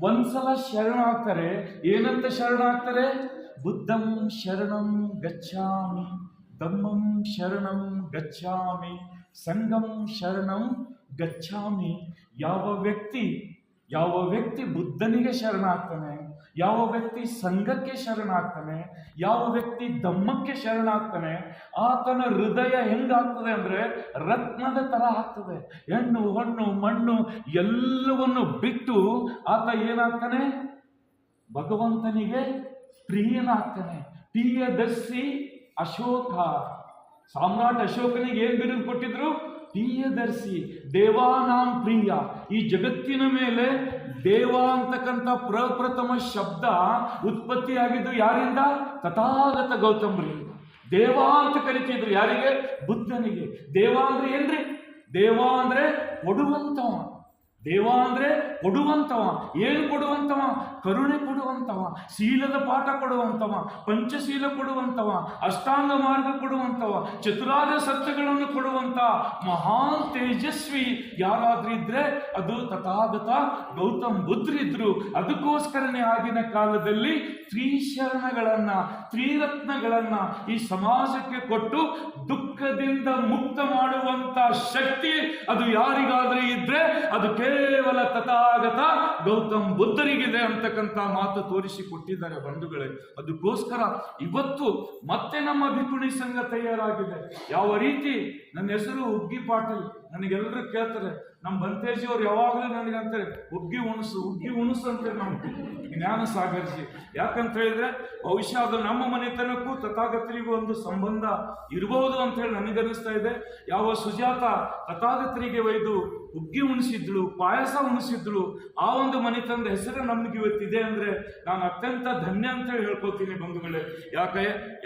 ಒಂದ್ಸಲ ಶರಣಾಗ್ತಾರೆ, ಏನಂತ ಶರಣಾಗ್ತಾರೆ? ಬುದ್ಧಂ ಶರಣಂ ಗಚ್ಚಾಮಿ, ಧಮ್ಮಂ ಶರಣಂ ಗಚ್ಚಾಮಿ, ಸಂಘಂ ಶರಣಂ ಗಚ್ಚಾಮಿ. ಯಾವ ವ್ಯಕ್ತಿ ಬುದ್ಧನಿಗೆ ಶರಣಾಗ್ತಾನೆ, ಯಾವ ವ್ಯಕ್ತಿ ಸಂಘಕ್ಕೆ ಶರಣಾಗ್ತಾನೆ, ಯಾವ ವ್ಯಕ್ತಿ ಧಮ್ಮಕ್ಕೆ ಶರಣಾಗ್ತಾನೆ, ಆತನ ಹೃದಯ ಹೆಂಗಾಗ್ತದೆ ಅಂದರೆ ರತ್ನದ ಥರ ಆಗ್ತದೆ. ಹೆಣ್ಣು ಹೊಣ್ಣು ಮಣ್ಣು ಎಲ್ಲವನ್ನು ಬಿಟ್ಟು ಆತ ಏನಾಗ್ತಾನೆ? ಭಗವಂತನಿಗೆ ಪ್ರಿಯನಾಗ್ತಾನೆ. ಪ್ರಿಯದರ್ಶಿ ಅಶೋಕ, ಸಾಮ್ರಾಟ್ ಅಶೋಕನಿಗೆ ಏನು ಬಿರುದು ಕೊಟ್ಟಿದ್ರು? ಪ್ರಿಯದರ್ಶಿ, ದೇವಾನಾಂ ಪ್ರಿಯ. ಈ ಜಗತ್ತಿನ ಮೇಲೆ ದೇವ ಅಂತಕ್ಕಂಥ ಪ್ರಪ್ರಥಮ ಶಬ್ದ ಉತ್ಪತ್ತಿಯಾಗಿದ್ದು ಯಾರಿಂದ? ತಥಾಗತ ಗೌತಮರಿಂದ. ದೇವ ಅಂತ ಕರಿತಿದ್ರು ಯಾರಿಗೆ? ಬುದ್ಧನಿಗೆ. ದೇವ ಅಂದ್ರೆ ಏನ್ರಿ? ದೇವ ಅಂದ್ರೆ ಕೊಡುವಂತವ. ದೇವ ಅಂದ್ರೆ ಕೊಡುವಂತವ. ಏನು ಕೊಡುವಂತವ? ಕರುಣೆ ಕೊಡುವಂತವ, ಶೀಲದ ಪಾಠ ಕೊಡುವಂತವ, ಪಂಚಶೀಲ ಕೊಡುವಂತವ, ಅಷ್ಟಾಂಗ ಮಾರ್ಗ ಕೊಡುವಂತವ, ಚತುರಾರ್ಯ ಸತ್ಯಗಳನ್ನು ಕೊಡುವಂತ ಮಹಾನ್ ತೇಜಸ್ವಿ ಯಾರಾದ್ರೂ ಇದ್ರೆ ಅದು ತಥಾಗತ ಗೌತಮ್ ಬುದ್ಧರಿದ್ರು. ಅದಕ್ಕೋಸ್ಕರನೇ ಆಗಿನ ಕಾಲದಲ್ಲಿ ತ್ರಿಶರಣಗಳನ್ನ, ತ್ರಿರತ್ನಗಳನ್ನ ಈ ಸಮಾಜಕ್ಕೆ ಕೊಟ್ಟು ದುಃಖದಿಂದ ಮುಕ್ತ ಮಾಡುವಂತ ಶಕ್ತಿ ಅದು ಯಾರಿಗಾದ್ರೂ ಇದ್ರೆ ಅದು ಕೇವಲ ತಥಾಗತ ಗೌತಮ್ ಬುದ್ಧರಿಗಿದೆ ಅಂತಕ್ಕಂಥ ಮಾತು ತೋರಿಸಿಕೊಟ್ಟಿದ್ದಾರೆ ಬಂಧುಗಳೇ. ಅದಕ್ಕೋಸ್ಕರ ಇವತ್ತು ಮತ್ತೆ ನಮ್ಮ ಭಿಕ್ಷುಣಿ ಸಂಘ ತಯಾರಾಗಿದೆ. ಯಾವ ರೀತಿ? ನನ್ನ ಹೆಸರು ಹುಗ್ಗಿ ಪಾಟೀಲ್. ನನಗೆಲ್ಲರೂ ಕೇಳ್ತಾರೆ ನಮ್ಮ ಬಂತೇಜಿಯವ್ರು ಯಾವಾಗಲೂ ನನಗೆ ಅಂತಾರೆ ಉಗ್ಗಿ ಉಣಸು ಅಂತಾರೆ ನಮ್ಮ ಜ್ಞಾನ ಸಾಗರಿಸಿ. ಯಾಕಂತ ಹೇಳಿದ್ರೆ ಬಹುಶಃ ಅದು ನಮ್ಮ ಮನೆತನಕ್ಕೂ ತಥಾಗತರಿಗೂ ಒಂದು ಸಂಬಂಧ ಇರಬಹುದು ಅಂತ ಹೇಳಿ ನನಗನ್ನಿಸ್ತಾ ಇದೆ. ಯಾವ ಸುಜಾತ ತಥಾಗತರಿಗೆ ಒಯ್ದು ಉಗ್ಗಿ ಉಣಿಸಿದ್ಳು, ಪಾಯಸ ಉಣಿಸಿದ್ಳು, ಆ ಒಂದು ಮನೆತನದ ಹೆಸರು ನಮ್ಗೆ ಇವತ್ತಿದೆ ಅಂದ್ರೆ ನಾನು ಅತ್ಯಂತ ಧನ್ಯ ಅಂತ ಹೇಳಿ ಹೇಳ್ಕೊತೀನಿ ಬಂಧುಗಳೇ.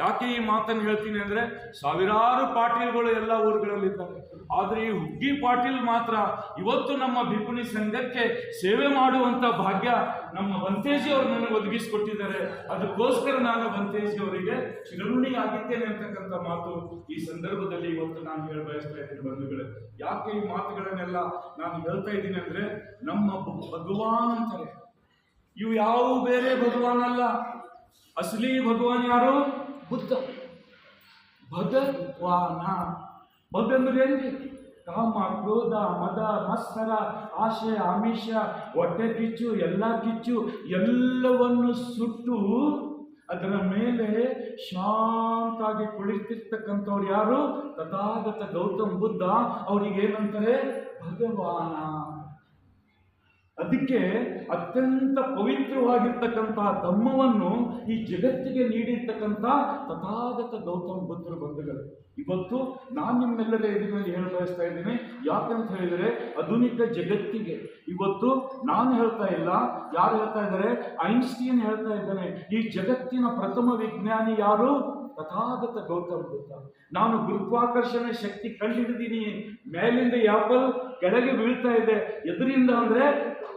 ಯಾಕೆ ಈ ಮಾತನ್ನು ಹೇಳ್ತೀನಿ ಅಂದ್ರೆ ಸಾವಿರಾರು ಪಾಟೀಲ್ಗಳು ಎಲ್ಲ ಊರುಗಳಲ್ಲಿದ್ದಾರೆ, ಆದ್ರೆ ಈ ಹುಗ್ಗಿ ಪಾಟೀಲ್ ಮಾತ್ರ ಇವತ್ತು ನಮ್ಮ ಭಿಪುಣಿ ಸಂಘಕ್ಕೆ ಸೇವೆ ಮಾಡುವಂತ ಭಾಗ್ಯ ನಮ್ಮ ಬಂತೇಜಿ ಅವರು ನನಗೆ ಒದಗಿಸಿಕೊಟ್ಟಿದ್ದಾರೆ. ಅದಕ್ಕೋಸ್ಕರ ನಾನು ಬಂತೇಜಿ ಅವರಿಗೆ ಚಿರಋಣಿ ಆಗಿದ್ದೇನೆ ಅಂತಕ್ಕಂಥ ಮಾತು ಈ ಸಂದರ್ಭದಲ್ಲಿ ಇವತ್ತು ನಾನು ಹೇಳ ಬಯಸ್ತಾ ಇದ್ದೀನಿ ಬಂಧುಗಳೇ. ಯಾಕೆ ಈ ಮಾತುಗಳನ್ನೆಲ್ಲ ನಾನು ಹೇಳ್ತಾ ಇದ್ದೀನಿ ಅಂದ್ರೆ ನಮ್ಮ ಭಗವಾನ್ ಅಂತಾರೆ, ಇವು ಯಾವ ಬೇರೆ ಭಗವಾನ್ ಅಲ್ಲ. ಅಸಲಿ ಭಗವಾನ್ ಯಾರು? ಬುದ್ಧ. ಭಗವಾನ. ಭಗ ಅಂದ್ರೆ ಏನ್ರಿ? ಕಾಮ, ಕ್ರೋಧ, ಮದ, ಮತ್ಸರ, ಆಶೆ, ಆಮಿಷ, ಹೊಟ್ಟೆ ಕಿಚ್ಚು, ಎಲ್ಲ ಕಿಚ್ಚು ಎಲ್ಲವನ್ನು ಸುಟ್ಟು ಅದರ ಮೇಲೆ ಶಾಂತಾಗಿ ಕುಳಿತಿರ್ತಕ್ಕಂಥವ್ರು ಯಾರು? ತಥಾಗತ ಗೌತಮ್ ಬುದ್ಧ. ಅವ್ರಿಗೆ ಏನಂತಾರೆ? ಭಗವಾನ. ಅದಕ್ಕೆ ಅತ್ಯಂತ ಪವಿತ್ರವಾಗಿರ್ತಕ್ಕಂತಹ ಧಮ್ಮವನ್ನು ಈ ಜಗತ್ತಿಗೆ ನೀಡಿರ್ತಕ್ಕಂಥ ತಥಾಗತ ಗೌತಮ ಬುದ್ಧರು ಬಂಧುಗಳು. ಇವತ್ತು ನಾನು ನಿಮ್ಮೆಲ್ಲರ ಎದುರಿನಲ್ಲಿ ಹೇಳ ಬಯಸ್ತಾ ಇದ್ದೀನಿ. ಯಾಕಂತ ಹೇಳಿದರೆ ಆಧುನಿಕ ಜಗತ್ತಿಗೆ ಇವತ್ತು ನಾನು ಹೇಳ್ತಾ ಇಲ್ಲ, ಯಾರು ಹೇಳ್ತಾ ಇದ್ದಾರೆ? ಐನ್ಸ್ಟೀನ್ ಹೇಳ್ತಾ ಇದ್ದಾನೆ, ಈ ಜಗತ್ತಿನ ಪ್ರಥಮ ವಿಜ್ಞಾನಿ ಯಾರು? ತಥಾಗತ ಗೌತಮ ಬುದ್ಧ. ನಾನು ಗುರುತ್ವಾಕರ್ಷಣೆ ಶಕ್ತಿ ಕಂಡುಹಿಡಿದೀನಿ, ಮೇಲಿಂದ ಆಪಲ್ ಕೆಳಗೆ ಬೀಳ್ತಾ ಇದೆ, ಎದರಿಂದ ಅಂದ್ರೆ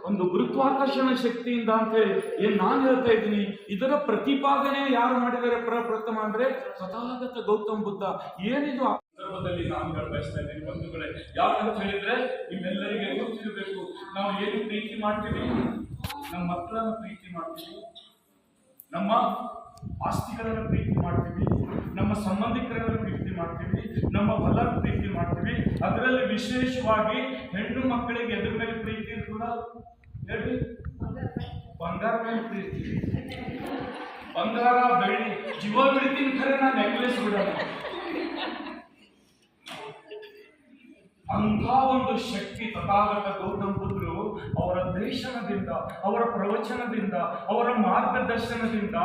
ಒಂದು ಗುರುತ್ವಾಕರ್ಷಣ ಶಕ್ತಿಯಿಂದ ಅಂತ ಹೇಳಿ ಏನ್ ನಾನು ಹೇಳ್ತಾ ಇದ್ದೀನಿ. ಇದರ ಪ್ರತಿಪಾದನೆ ಯಾರು ಮಾಡಿದ್ದಾರೆ ಪ್ರಪ್ರಥಮ ಅಂದ್ರೆ ತಥಾಗತ ಗೌತಮ ಬುದ್ಧ. ಏನಿದು ಆ ಸಂದರ್ಭದಲ್ಲಿ ನಾನು ಹೇಳ ಬಯಸ್ತಾ ಇದ್ದೀನಿ ಬಂಧುಗಳೇ. ಯಾಕಂತ ಹೇಳಿದ್ರೆ ನಿಮ್ಮೆಲ್ಲರಿಗೆ ಗೊತ್ತಿರಬೇಕು, ನಾವು ಏನು ಪ್ರೀತಿ ಮಾಡ್ತೀವಿ? ನಮ್ಮ ಮಕ್ಕಳನ್ನು ಪ್ರೀತಿ ಮಾಡ್ತೀವಿ, ನಮ್ಮ ಆಸ್ತಿಗಳನ್ನು ಪ್ರೀತಿ ಮಾಡ್ತೀವಿ, ನಮ್ಮ ಸಂಬಂಧಿಕರನ್ನು ಪ್ರೀತಿ ಮಾಡ್ತೀವಿ, ನಮ್ಮ ಹೊಲ ಪ್ರೀತಿ ಮಾಡ್ತೀವಿ. ಅದರಲ್ಲಿ ವಿಶೇಷವಾಗಿ ಹೆಣ್ಣು ಮಕ್ಕಳಿಗೆ ಎದ್ರ ಮೇಲೆ ಪ್ರೀತಿ ಇರ್ತದ ಹೇಳಿ? ಬಂಗಾರ ಮೇಲೆ ಪ್ರೀತಿ. ಬಂಗಾರ, ಬೆಳ್ಳಿ, ಜೀವ ಬಿಡ್ತೀನಿ ಖರೆ ನಾ ನೆಕ್ಲೆಸ್ ಬಿಡೋಣ. ಅಂಥ ಒಂದು ಶಕ್ತಿ ತಥಾಗತ ಗೌತಮ ಬುದ್ಧರು ಅವರ ದೇಶನದಿಂದ, ಅವರ ಪ್ರವಚನದಿಂದ, ಅವರ ಮಾರ್ಗದರ್ಶನದಿಂದ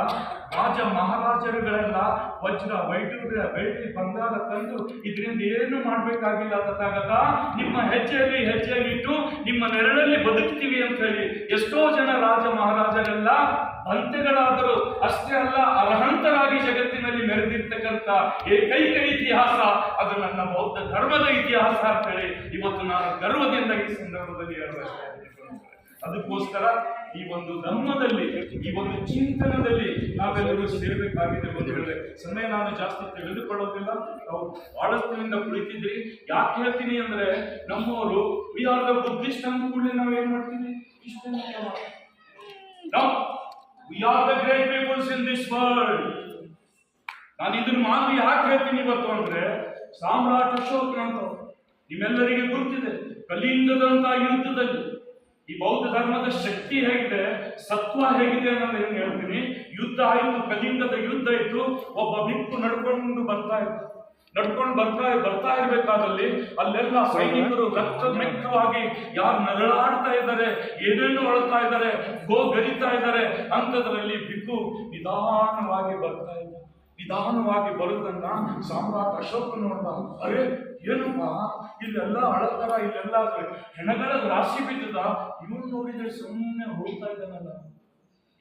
ರಾಜ ಮಹಾರಾಜರುಗಳೆಲ್ಲ ವಜ್ರ, ವೈಡೂರ್ಯ, ಬೆಳ್ಳಿ, ಬಂಗಾರ ತಂದು ಇದರಿಂದ ಏನು ಮಾಡಬೇಕಾಗಿಲ್ಲ. ತಥಾಗತ ನಿಮ್ಮ ಹೆಜ್ಜೆಯಲ್ಲಿ ಇಟ್ಟು ನಿಮ್ಮ ನೆರಳಲ್ಲಿ ಬದುಕ್ತೀವಿ ಅಂತ ಹೇಳಿ ಎಷ್ಟೋ ಜನ ರಾಜ ಮಹಾರಾಜರೆಲ್ಲ ಅಂತ್ಯಗಳಾದರೂ ಅಷ್ಟೇ ಅಲ್ಲ, ಅರ್ಹಂತರಾಗಿ ಜಗತ್ತಿನಲ್ಲಿ ಮೆರೆದಿರ್ತಕ್ಕಂಥ ಏಕೈಕ ಇತಿಹಾಸ ಅದು ನನ್ನ ಬೌದ್ಧ ಧರ್ಮದ ಇತಿಹಾಸ ಅಂತ ಹೇಳಿ ಇವತ್ತು ನಾನು ಗರ್ವದಿಂದ ಈ ಸಂದರ್ಭದಲ್ಲಿ ಹೇಳ್ತಾ ಇದ್ದೀನಿ. ಅದಕ್ಕೋಸ್ಕರ ಈ ಒಂದು ಧರ್ಮದಲ್ಲಿ, ಈ ಒಂದು ಚಿಂತನದಲ್ಲಿ ನಾವೆಲ್ಲರೂ ಸೇರಬೇಕಾಗಿದೆ ಬಂಧುಗಳೇ. ಸಮಯ ನಾನು ಜಾಸ್ತಿ ತೆಗೆದುಕೊಳ್ಳೋದಿಲ್ಲ, ನಾವು ಬಹಳಷ್ಟಿನಿಂದ ಕುಳಿತಿದ್ರಿ. ಯಾಕೆ ಹೇಳ್ತೀನಿ ಅಂದ್ರೆ ನಮ್ಮವರು ವಿ ಆರ್ ದ ಬುದ್ಧಿಸ್ಟ್ ಅಂದ ಕೂಡಲೇ ನಾವು ಏನ್ ಮಾಡ್ತೀವಿ? We are the great peoples in this world. ನಾನು ಇದನ್ನು ಮಾತು ಯಾಕೆ ಹೇಳ್ತೀನಿ ಇವತ್ತು ಅಂದ್ರೆ ಸಾಮ್ರಾಟ್ ಅಶೋಕ ಅಂತ ನಿಮ್ಮೆಲ್ಲರಿಗೆ ಗೊತ್ತಿದೆ. ಕಲಿಂಗದಂತ ಯುದ್ಧದಲ್ಲಿ ಈ ಬೌದ್ಧ ಧರ್ಮದ ಶಕ್ತಿ ಹೇಗಿದೆ, ಸತ್ವ ಹೇಗಿದೆ ಅನ್ನೋದು ಏನು ಹೇಳ್ತೀನಿ. ಯುದ್ಧ ಆಯಿತು, ಕಲಿಂಗದ ಯುದ್ಧ ಇತ್ತು. ಒಬ್ಬ ಭಿಕ್ಕು ನಡ್ಕೊಂಡು ಬರ್ತಾ ಇರ್ಬೇಕಾದಲ್ಲಿ ಅಲ್ಲೆಲ್ಲ ಸೈನಿಕರು ರಕ್ತಮೆಕ್ಕವಾಗಿ ಯಾರು ನರಳಾಡ್ತಾ ಇದ್ದಾರೆ, ಏನೇನು ಅಳ್ತಾ ಇದ್ದಾರೆ, ಗರಿತಾ ಇದ್ದಾರೆ. ಅಂಥದ್ರಲ್ಲಿ ಭಿಕ್ಕು ನಿಧಾನವಾಗಿ ಬರ್ತಾ ಇದ್ದ. ನಿಧಾನವಾಗಿ ಬರುದನ್ನ ಸಾಮ್ರಾಟ್ ಅಶೋಕ ನೋಡ್ದ. ಅರೆ ಏನಪ್ಪ ಇಲ್ಲೆಲ್ಲ ಅಳತರ, ಇಲ್ಲೆಲ್ಲ ಹೆಣಗಳ ರಾಶಿ ಬಿದ್ದದ, ಇವನು ನೋಡಿದ್ರೆ ಸುಮ್ಮನೆ ಹೋಗ್ತಾ ಇದ್ದಾನಲ್ಲ,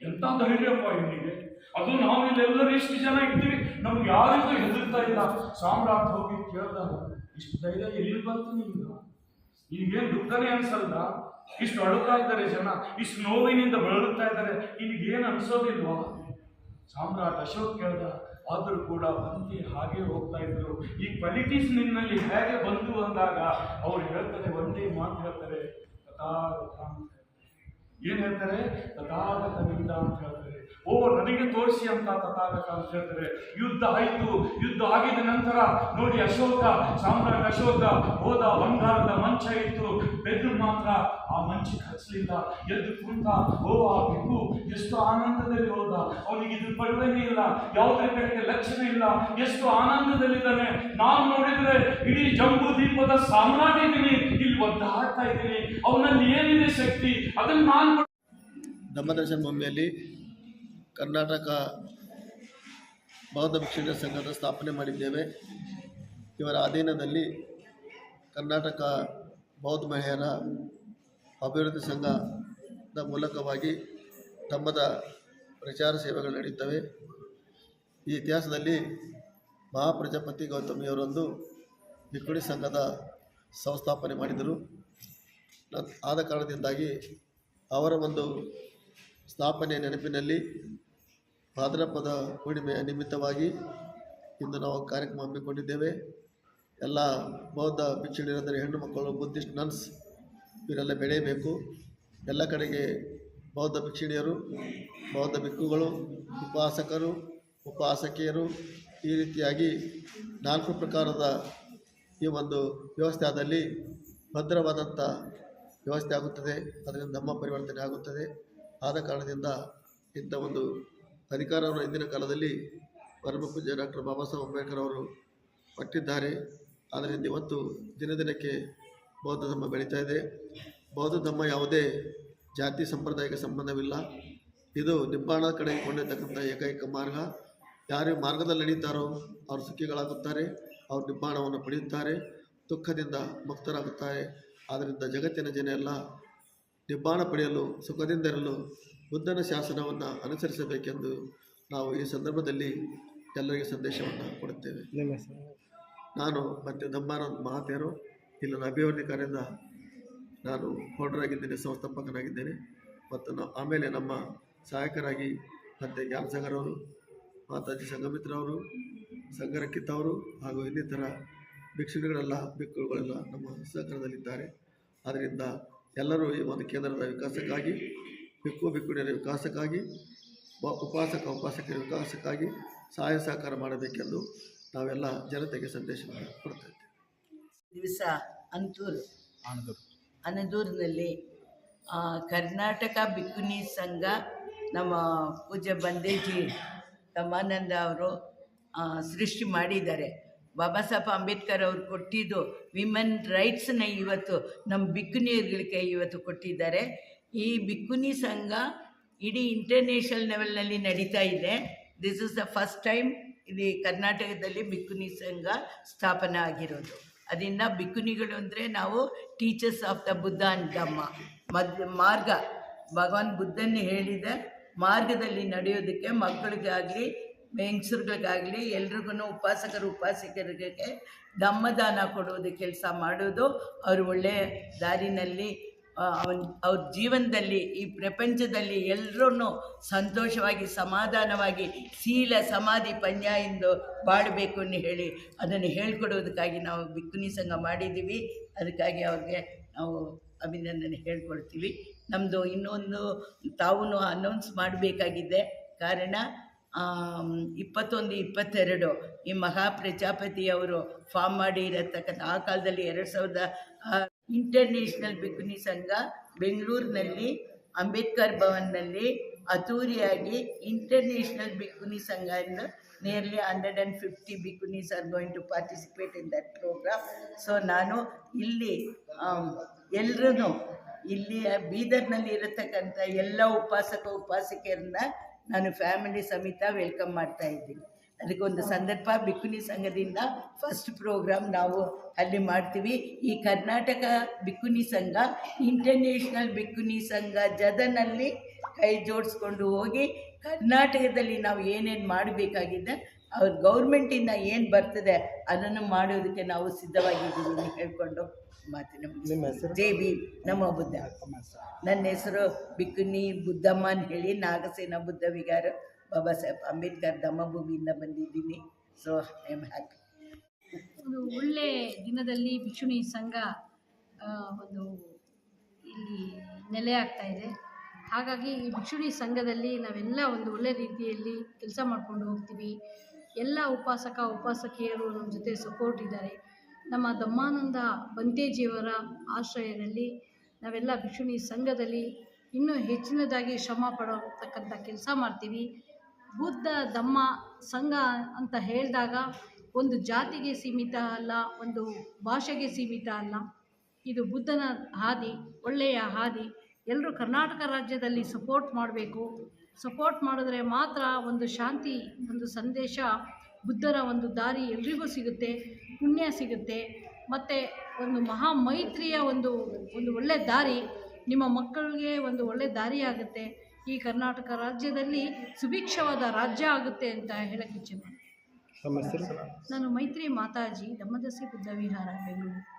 ಎಂತ ಧೈರ್ಯಪ್ಪ ಇವನಿಗೆ. ಅದು ನಾವು ಇಲ್ಲೆಲ್ಲರೂ ಇಷ್ಟು ಜನ ಇರ್ತೀವಿ, ನಮ್ಗೆ ಯಾರಿಗೂ ಹೆದರ್ತಾ ಇಲ್ಲ. ಸಾಮ್ರಾಟ್ ಹೋಗಿ ಕೇಳ್ದ, ಇಷ್ಟು ಧೈರ್ಯ ಎಲ್ಲಿ ಬಂತು ನಿಮ್ಗೆ? ನಿಮ್ಗೇನು ದುಃಖನೇ ಅನ್ಸಲ್ಲ? ಇಷ್ಟು ಅಳುತ್ತಾ ಇದ್ದಾರೆ ಜನ, ಇಷ್ಟು ನೋವಿನಿಂದ ಬಳಲುತ್ತಾ ಇದ್ದಾರೆ, ನಿನಗೇನು ಅನ್ಸೋದಿಲ್ವಾ? ಸಾಮ್ರಾಟ್ ಅಶೋಕ್ ಕೇಳ್ದ. ಆದರೂ ಕೂಡ ಬಂದಿ ಹಾಗೆ ಹೋಗ್ತಾ ಇದ್ರು. ಈ ಕ್ವಾಲಿಟೀಸ್ ನಿನ್ನಲ್ಲಿ ಹೇಗೆ ಬಂದು ಅಂದಾಗ ಅವ್ರು ಹೇಳ್ತಾರೆ, ಒಂದೇ ಮಾತು ಹೇಳ್ತಾರೆ, ತಥಾಗತ. ಏನ್ ಹೇಳ್ತಾರೆ? ತಥಾಗತನಿಂದ ಅಂತ ಹೇಳ್ತಾರೆ. ಓ ನನಗೆ ತೋರಿಸಿ ಅಂತ ತಥಾಗತ ಅಂತ ಹೇಳ್ತಾರೆ. ಯುದ್ಧ ಆಯಿತು. ಯುದ್ಧ ಆಗಿದ ನಂತರ ನೋಡಿ ಸಾಮ್ರಾಟ್ ಅಶೋಕ ಹೋದ. ಬಂಗಾರದ ಮಂಚ ಇತ್ತು, ಬೆದ್ರು ಮಾತ್ರ ಆ ಮಂಚಕ್ಕೆ ಹಚ್ಚಲಿಲ್ಲ. ಎದ್ದು ಕುಂತ. ಓ ಆ ಭಿಕ್ಕು ಎಷ್ಟು ಆನಂದದಲ್ಲಿ ಹೋದ. ಅವನಿಗೆ ಇದು ಪಡುವನೇ ಇಲ್ಲ, ಯಾವುದೇ ಕಡೆಗೆ ಲಕ್ಷಣ ಇಲ್ಲ, ಎಷ್ಟು ಆನಂದದಲ್ಲಿದ್ದಾನೆ. ನಾನು ನೋಡಿದ್ರೆ ಇಡೀ ಜಂಬೂ ದ್ವೀಪದ ಸಾಮ್ರಾಟ್ ಇದ್ದೀನಿ, ಇಲ್ಲಿ ಒಬ್ಬ ಒದ್ದಾಡ್ತಾ ಇದ್ದೀನಿ, ಅವನಲ್ಲಿ ಏನಿದೆ ಶಕ್ತಿ ಅದನ್ನು ನಾನು. ಧಮ್ಮದರ್ಶನ ಭೂಮಿಯಲ್ಲಿ ಕರ್ನಾಟಕ ಬೌದ್ಧ ಭಿಕ್ಷುಣಿಯರ ಸಂಘದ ಸ್ಥಾಪನೆ ಮಾಡಿದ್ದೇವೆ. ಇವರ ಅಧೀನದಲ್ಲಿ ಕರ್ನಾಟಕ ಬೌದ್ಧ ಮಹಿಳೆಯರ ಅಭಿವೃದ್ಧಿ ಸಂಘದ ಮೂಲಕವಾಗಿ ಧಮ್ಮದ ಪ್ರಚಾರ ಸೇವೆಗಳು ನಡೆಯುತ್ತವೆ. ಈ ಇತಿಹಾಸದಲ್ಲಿ ಮಹಾಪ್ರಜಾಪತಿ ಗೌತಮಿಯವರೊಂದು ಭಿಕ್ಷುಣಿ ಸಂಘದ ಸಂಸ್ಥಾಪನೆ ಮಾಡಿದರು. ಆದ ಕಾರಣದಿಂದಾಗಿ ಅವರ ಒಂದು ಸ್ಥಾಪನೆಯ ನೆನಪಿನಲ್ಲಿ ಭಾದ್ರಪದ ಪೂರ್ಣಿಮೆಯ ನಿಮಿತ್ತವಾಗಿ ಇಂದು ನಾವು ಕಾರ್ಯಕ್ರಮ ಹಮ್ಮಿಕೊಂಡಿದ್ದೇವೆ. ಎಲ್ಲ ಬೌದ್ಧ ಭಿಕ್ಷುಣಿಯರಂದರೆ ಹೆಣ್ಣು ಮಕ್ಕಳು, ಬುದ್ಧಿಸ್ಟ್ ನನ್ಸ್ ಇವರೆಲ್ಲ ಬೆಳೆಯಬೇಕು. ಎಲ್ಲ ಕಡೆಗೆ ಬೌದ್ಧ ಭಿಕ್ಷುಣಿಯರು, ಬೌದ್ಧ ಭಿಕ್ಕುಗಳು, ಉಪಾಸಕರು, ಉಪಾಸಕಿಯರು ಈ ರೀತಿಯಾಗಿ 4 ಪ್ರಕಾರದ ಈ ಒಂದು ವ್ಯವಸ್ಥೆ ಆದಲ್ಲಿ ಭದ್ರವಾದಂಥ ವ್ಯವಸ್ಥೆ ಆಗುತ್ತದೆ. ಅದರಿಂದ ಧಮ್ಮ ಪರಿವರ್ತನೆ ಆಗುತ್ತದೆ. ಆದ ಕಾರಣದಿಂದ ಇಂಥ ಒಂದು ಅಧಿಕಾರವನ್ನು ಇಂದಿನ ಕಾಲದಲ್ಲಿ ಪರಮ ಪೂಜ್ಯ ಡಾಕ್ಟರ್ ಬಾಬಾ ಸಾಹೇಬ್ ಅಂಬೇಡ್ಕರ್ ಅವರು ಕೊಟ್ಟಿದ್ದಾರೆ. ಆದ್ದರಿಂದ ಇವತ್ತು ದಿನ ದಿನಕ್ಕೆ ಬೌದ್ಧ ಧಮ್ಮ ಬೆಳೀತಾ ಇದೆ. ಬೌದ್ಧ ಧಮ್ಮ ಯಾವುದೇ ಜಾತಿ ಸಂಪ್ರದಾಯಕ್ಕೆ ಸಂಬಂಧವಿಲ್ಲ. ಇದು ನಿಬ್ಬಾಣದ ಕಡೆಗೆ ಕೊಂಡೊಯ್ತಕ್ಕಂಥ ಏಕೈಕ ಮಾರ್ಗ. ಯಾರು ಮಾರ್ಗದಲ್ಲಿ ನಡೀತಾರೋ ಅವರು ಸುಖಿಗಳಾಗುತ್ತಾರೆ, ಅವರು ನಿಬ್ಬಾಣವನ್ನು ಪಡೆಯುತ್ತಾರೆ, ದುಃಖದಿಂದ ಮುಕ್ತರಾಗುತ್ತಾರೆ. ಆದ್ದರಿಂದ ಜಗತ್ತಿನ ಜನ ಎಲ್ಲ ನಿಬ್ಬಾಣ ಪಡೆಯಲು, ಸುಖದಿಂದ ಇರಲು ಬುದ್ಧನ ಶಾಸನವನ್ನು ಅನುಸರಿಸಬೇಕೆಂದು ನಾವು ಈ ಸಂದರ್ಭದಲ್ಲಿ ಎಲ್ಲರಿಗೆ ಸಂದೇಶವನ್ನು ಕೊಡುತ್ತೇವೆ. ನಾನು ಮತ್ತು ಧಮ್ಮಾನಂದ ಮಹಾತೇರು ಇಲ್ಲಿನ ಅಭಿವೃದ್ಧಿ ಕಾರ್ಯದ ನಾನು ಫೌಂಡರಾಗಿದ್ದೇನೆ, ಸಂಸ್ಥಾಪಕನಾಗಿದ್ದೇನೆ. ಮತ್ತು ಆಮೇಲೆ ನಮ್ಮ ಸಹಾಯಕರಾಗಿ ಮತ್ತು ಜ್ಞಾನಸಾಗರ್ ಅವರು, ಮಾತಾಜಿ ಸಂಘಮಿತ್ರ ಅವರು, ಸಂಘರಕ್ಕಿತ್ ಅವರು ಹಾಗೂ ಇನ್ನಿತರ ಭಿಕ್ಷುಣಿಗಳೆಲ್ಲ ಭಿಕ್ಕುಗಳೆಲ್ಲ ನಮ್ಮ ಸಹಕಾರದಲ್ಲಿದ್ದಾರೆ. ಆದ್ದರಿಂದ ಎಲ್ಲರೂ ಈ ಒಂದು ಕೇಂದ್ರದ ವಿಕಾಸಕ್ಕಾಗಿ, ಭಿಕ್ಕುಣಿಯರ ವಿಕಾಸಕ್ಕಾಗಿ, ಉಪಾಸಕರ ವಿಕಾಸಕ್ಕಾಗಿ ಸಹಾಯ ಸಹಕಾರ ಮಾಡಬೇಕೆಂದು ನಾವೆಲ್ಲ ಜನತೆಗೆ ಸಂದೇಶವನ್ನು ಕೊಡ್ತಾ ಇದ್ದೇವೆ. ದಿವಸ ಅನದೂರಿನಲ್ಲಿ ಕರ್ನಾಟಕ ಭಿಕ್ಕುಣಿ ಸಂಘ ನಮ್ಮ ಪೂಜ್ಯ ಬಂದೇಜಿ ತಮ್ಮಾನಂದ ಅವರು ಸೃಷ್ಟಿ ಮಾಡಿದ್ದಾರೆ. ಬಾಬಾ ಸಾಹೇಬ್ ಅಂಬೇಡ್ಕರ್ ಅವರು ಕೊಟ್ಟಿದ್ದು ವಿಮೆನ್ ರೈಟ್ಸನ್ನ ಇವತ್ತು ನಮ್ಮ ಭಿಕ್ಕುಣಿಯರಿಗೆ ಇವತ್ತು ಕೊಟ್ಟಿದ್ದಾರೆ. ಈ ಭಿಕ್ಕುಣಿ ಸಂಘ ಇಡೀ ಇಂಟರ್ನ್ಯಾಷನಲ್ ಲೆವೆಲ್ನಲ್ಲಿ ನಡೀತಾ ಇದೆ. This is the first time ಇಲ್ಲಿ ಕರ್ನಾಟಕದಲ್ಲಿ ಭಿಕ್ಕುಣಿ ಸಂಘ ಸ್ಥಾಪನೆ ಆಗಿರೋದು. ಅದರಿಂದ ಭಿಕ್ಕುಣಿಗಳು ಅಂದರೆ ನಾವು teachers of the Buddha and Dhamma, ಮಾರ್ಗ ಭಗವಾನ್ ಬುದ್ಧನ ಹೇಳಿದ ಮಾರ್ಗದಲ್ಲಿ ನಡೆಯೋದಕ್ಕೆ ಮಕ್ಕಳಿಗಾಗಲಿ ಹೆಂಗಸರುಗಳಿಗಾಗಲಿ ಎಲ್ರಿಗೂ ಉಪಾಸಕರಿಗೆ ಧಮ್ಮದಾನ ಕೊಡುವುದು ಕೆಲಸ ಮಾಡೋದು. ಅವರು ಒಳ್ಳೆಯ ದಾರಿನಲ್ಲಿ ಅವ್ರ ಜೀವನದಲ್ಲಿ ಈ ಪ್ರಪಂಚದಲ್ಲಿ ಎಲ್ಲರೂ ಸಂತೋಷವಾಗಿ ಸಮಾಧಾನವಾಗಿ ಶೀಲ ಸಮಾಧಿ ಪಂಜ ಬಾಳಬೇಕು ಅಂತ ಹೇಳಿ ಅದನ್ನು ಹೇಳ್ಕೊಡೋದಕ್ಕಾಗಿ ನಾವು ಭಿಕ್ಕುಣಿ ಸಂಘ ಮಾಡಿದ್ದೀವಿ. ಅದಕ್ಕಾಗಿ ಅವ್ರಿಗೆ ನಾವು ಅಭಿನಂದನೆ ಹೇಳ್ಕೊಳ್ತೀವಿ. ನಮ್ಮದು ಇನ್ನೊಂದು ತಾವು ಅನೌನ್ಸ್ ಮಾಡಬೇಕಾಗಿದೆ. ಕಾರಣ 21-22 ಈ ಮಹಾಪ್ರಜಾಪತಿಯವರು ಫಾರ್ಮ್ ಮಾಡಿರತಕ್ಕಂಥ ಆ ಕಾಲದಲ್ಲಿ 2000 ಇಂಟರ್ನ್ಯಾಷನಲ್ ಭಿಕ್ಕುಣಿ ಸಂಘ ಬೆಂಗಳೂರಿನಲ್ಲಿ ಅಂಬೇಡ್ಕರ್ ಭವನ್ನಲ್ಲಿ ಅದ್ದೂರಿಯಾಗಿ ಇಂಟರ್ನ್ಯಾಷನಲ್ ಭಿಕ್ಕುಣಿ ಸಂಘ ಎಂದು nearly 150 bhikkhunis are going to participate in that programme. So ನಾನು ಇಲ್ಲಿ ಎಲ್ಲರೂ ಇಲ್ಲಿ ಬೀದರ್ನಲ್ಲಿ ಇರತಕ್ಕಂಥ ಎಲ್ಲ ಉಪಾಸಕಿಯರನ್ನ ನಾನು ಫ್ಯಾಮಿಲಿ ಸಮೇತ ವೆಲ್ಕಮ್ ಮಾಡ್ತಾ ಇದ್ದೀನಿ. ಅದಕ್ಕೊಂದು ಸಂದರ್ಭ ಭಿಕ್ಕುಣಿ ಸಂಘದಿಂದ ಫಸ್ಟ್ ಪ್ರೋಗ್ರಾಮ್ ನಾವು ಅಲ್ಲಿ ಮಾಡ್ತೀವಿ. ಈ ಕರ್ನಾಟಕ ಭಿಕ್ಕುಣಿ ಸಂಘ ಇಂಟರ್ನ್ಯಾಷನಲ್ ಭಿಕ್ಕುಣಿ ಸಂಘ ಜದನಲ್ಲಿ ಕೈ ಜೋಡಿಸ್ಕೊಂಡು ಹೋಗಿ ಕರ್ನಾಟಕದಲ್ಲಿ ನಾವು ಏನೇನು ಮಾಡಬೇಕಾಗಿದೆ ಅವ್ರ ಗೌರ್ಮೆಂಟಿಂದ ಏನು ಬರ್ತದೆ ಅದನ್ನು ಮಾಡೋದಕ್ಕೆ ನಾವು ಸಿದ್ಧವಾಗಿದ್ದೀವಿ ಅಂತ ಹೇಳ್ಕೊಂಡು ಮಾತಿನ ಜೈ ಭೀಮ್ ನಮೋ ಬುದ್ಧ. ನನ್ನ ಹೆಸರು ಭಿಕ್ಕುಣಿ ಬುದ್ಧಮ್ಮ ಅಂತ ಹೇಳಿ ನಾಗಸೇನಾ ಬುದ್ಧ ವಿಹಾರ ಬಾಬಾ ಸಾಹೇಬ್ ಅಂಬೇಡ್ಕರ್ ಧಮ್ಮಭೂಮಿಯಿಂದ ಬಂದಿದ್ದೀನಿ. So I am happy. ಒಂದು ಒಳ್ಳೆ ದಿನದಲ್ಲಿ ಭಿಕ್ಷುಣಿ ಸಂಘ ಒಂದು ಇಲ್ಲಿ ನೆಲೆ ಆಗ್ತಾ ಇದೆ. ಹಾಗಾಗಿ ಈ ಭಿಕ್ಷುಣಿ ಸಂಘದಲ್ಲಿ ನಾವೆಲ್ಲ ಒಂದು ಒಳ್ಳೆ ರೀತಿಯಲ್ಲಿ ಕೆಲಸ ಮಾಡ್ಕೊಂಡು ಹೋಗ್ತೀವಿ. ಎಲ್ಲ ಉಪಾಸಕಿಯರು ನಮ್ಮ ಜೊತೆ ಸಪೋರ್ಟ್ ಇದ್ದಾರೆ. ನಮ್ಮ ಧಮ್ಮಾನಂದ ಬಂತೇಜಿಯವರ ಆಶ್ರಯದಲ್ಲಿ ನಾವೆಲ್ಲ ಭಿಕ್ಷುಣಿ ಸಂಘದಲ್ಲಿ ಇನ್ನೂ ಹೆಚ್ಚಿನದಾಗಿ ಶ್ರಮ ಪಡತಕ್ಕಂಥ ಕೆಲಸ ಮಾಡ್ತೀವಿ. ಬುದ್ಧ ಧಮ್ಮ ಸಂಘ ಅಂತ ಹೇಳಿದಾಗ ಒಂದು ಜಾತಿಗೆ ಸೀಮಿತ ಅಲ್ಲ, ಒಂದು ಭಾಷೆಗೆ ಸೀಮಿತ ಅಲ್ಲ. ಇದು ಬುದ್ಧನ ಹಾದಿ, ಒಳ್ಳೆಯ ಹಾದಿ. ಎಲ್ಲರೂ ಕರ್ನಾಟಕ ರಾಜ್ಯದಲ್ಲಿ ಸಪೋರ್ಟ್ ಮಾಡಬೇಕು. ಸಪೋರ್ಟ್ ಮಾಡಿದ್ರೆ ಮಾತ್ರ ಒಂದು ಶಾಂತಿ, ಒಂದು ಸಂದೇಶ, ಬುದ್ಧನ ಒಂದು ದಾರಿ ಎಲ್ರಿಗೂ ಸಿಗುತ್ತೆ, ಪುಣ್ಯ ಸಿಗುತ್ತೆ. ಮತ್ತು ಒಂದು ಮಹಾ ಮೈತ್ರಿಯ ಒಂದು ಒಳ್ಳೆ ದಾರಿ ನಿಮ್ಮ ಮಕ್ಕಳಿಗೆ ಒಂದು ಒಳ್ಳೆ ದಾರಿ ಆಗುತ್ತೆ. ಈ ಕರ್ನಾಟಕ ರಾಜ್ಯದಲ್ಲಿ ಸುಭಿಕ್ಷವಾದ ರಾಜ್ಯ ಆಗುತ್ತೆ ಅಂತ ಹೇಳಕ್ಕೆ ಇಚ್ಛೆ ಮಾಡ್ತೀನಿ. ನಾನು ಮೈತ್ರಿ ಮಾತಾಜಿ, ದಮ್ಮದಸ್ಸಿ ಬುದ್ಧ ವಿಹಾರ, ಬೆಂಗಳೂರು.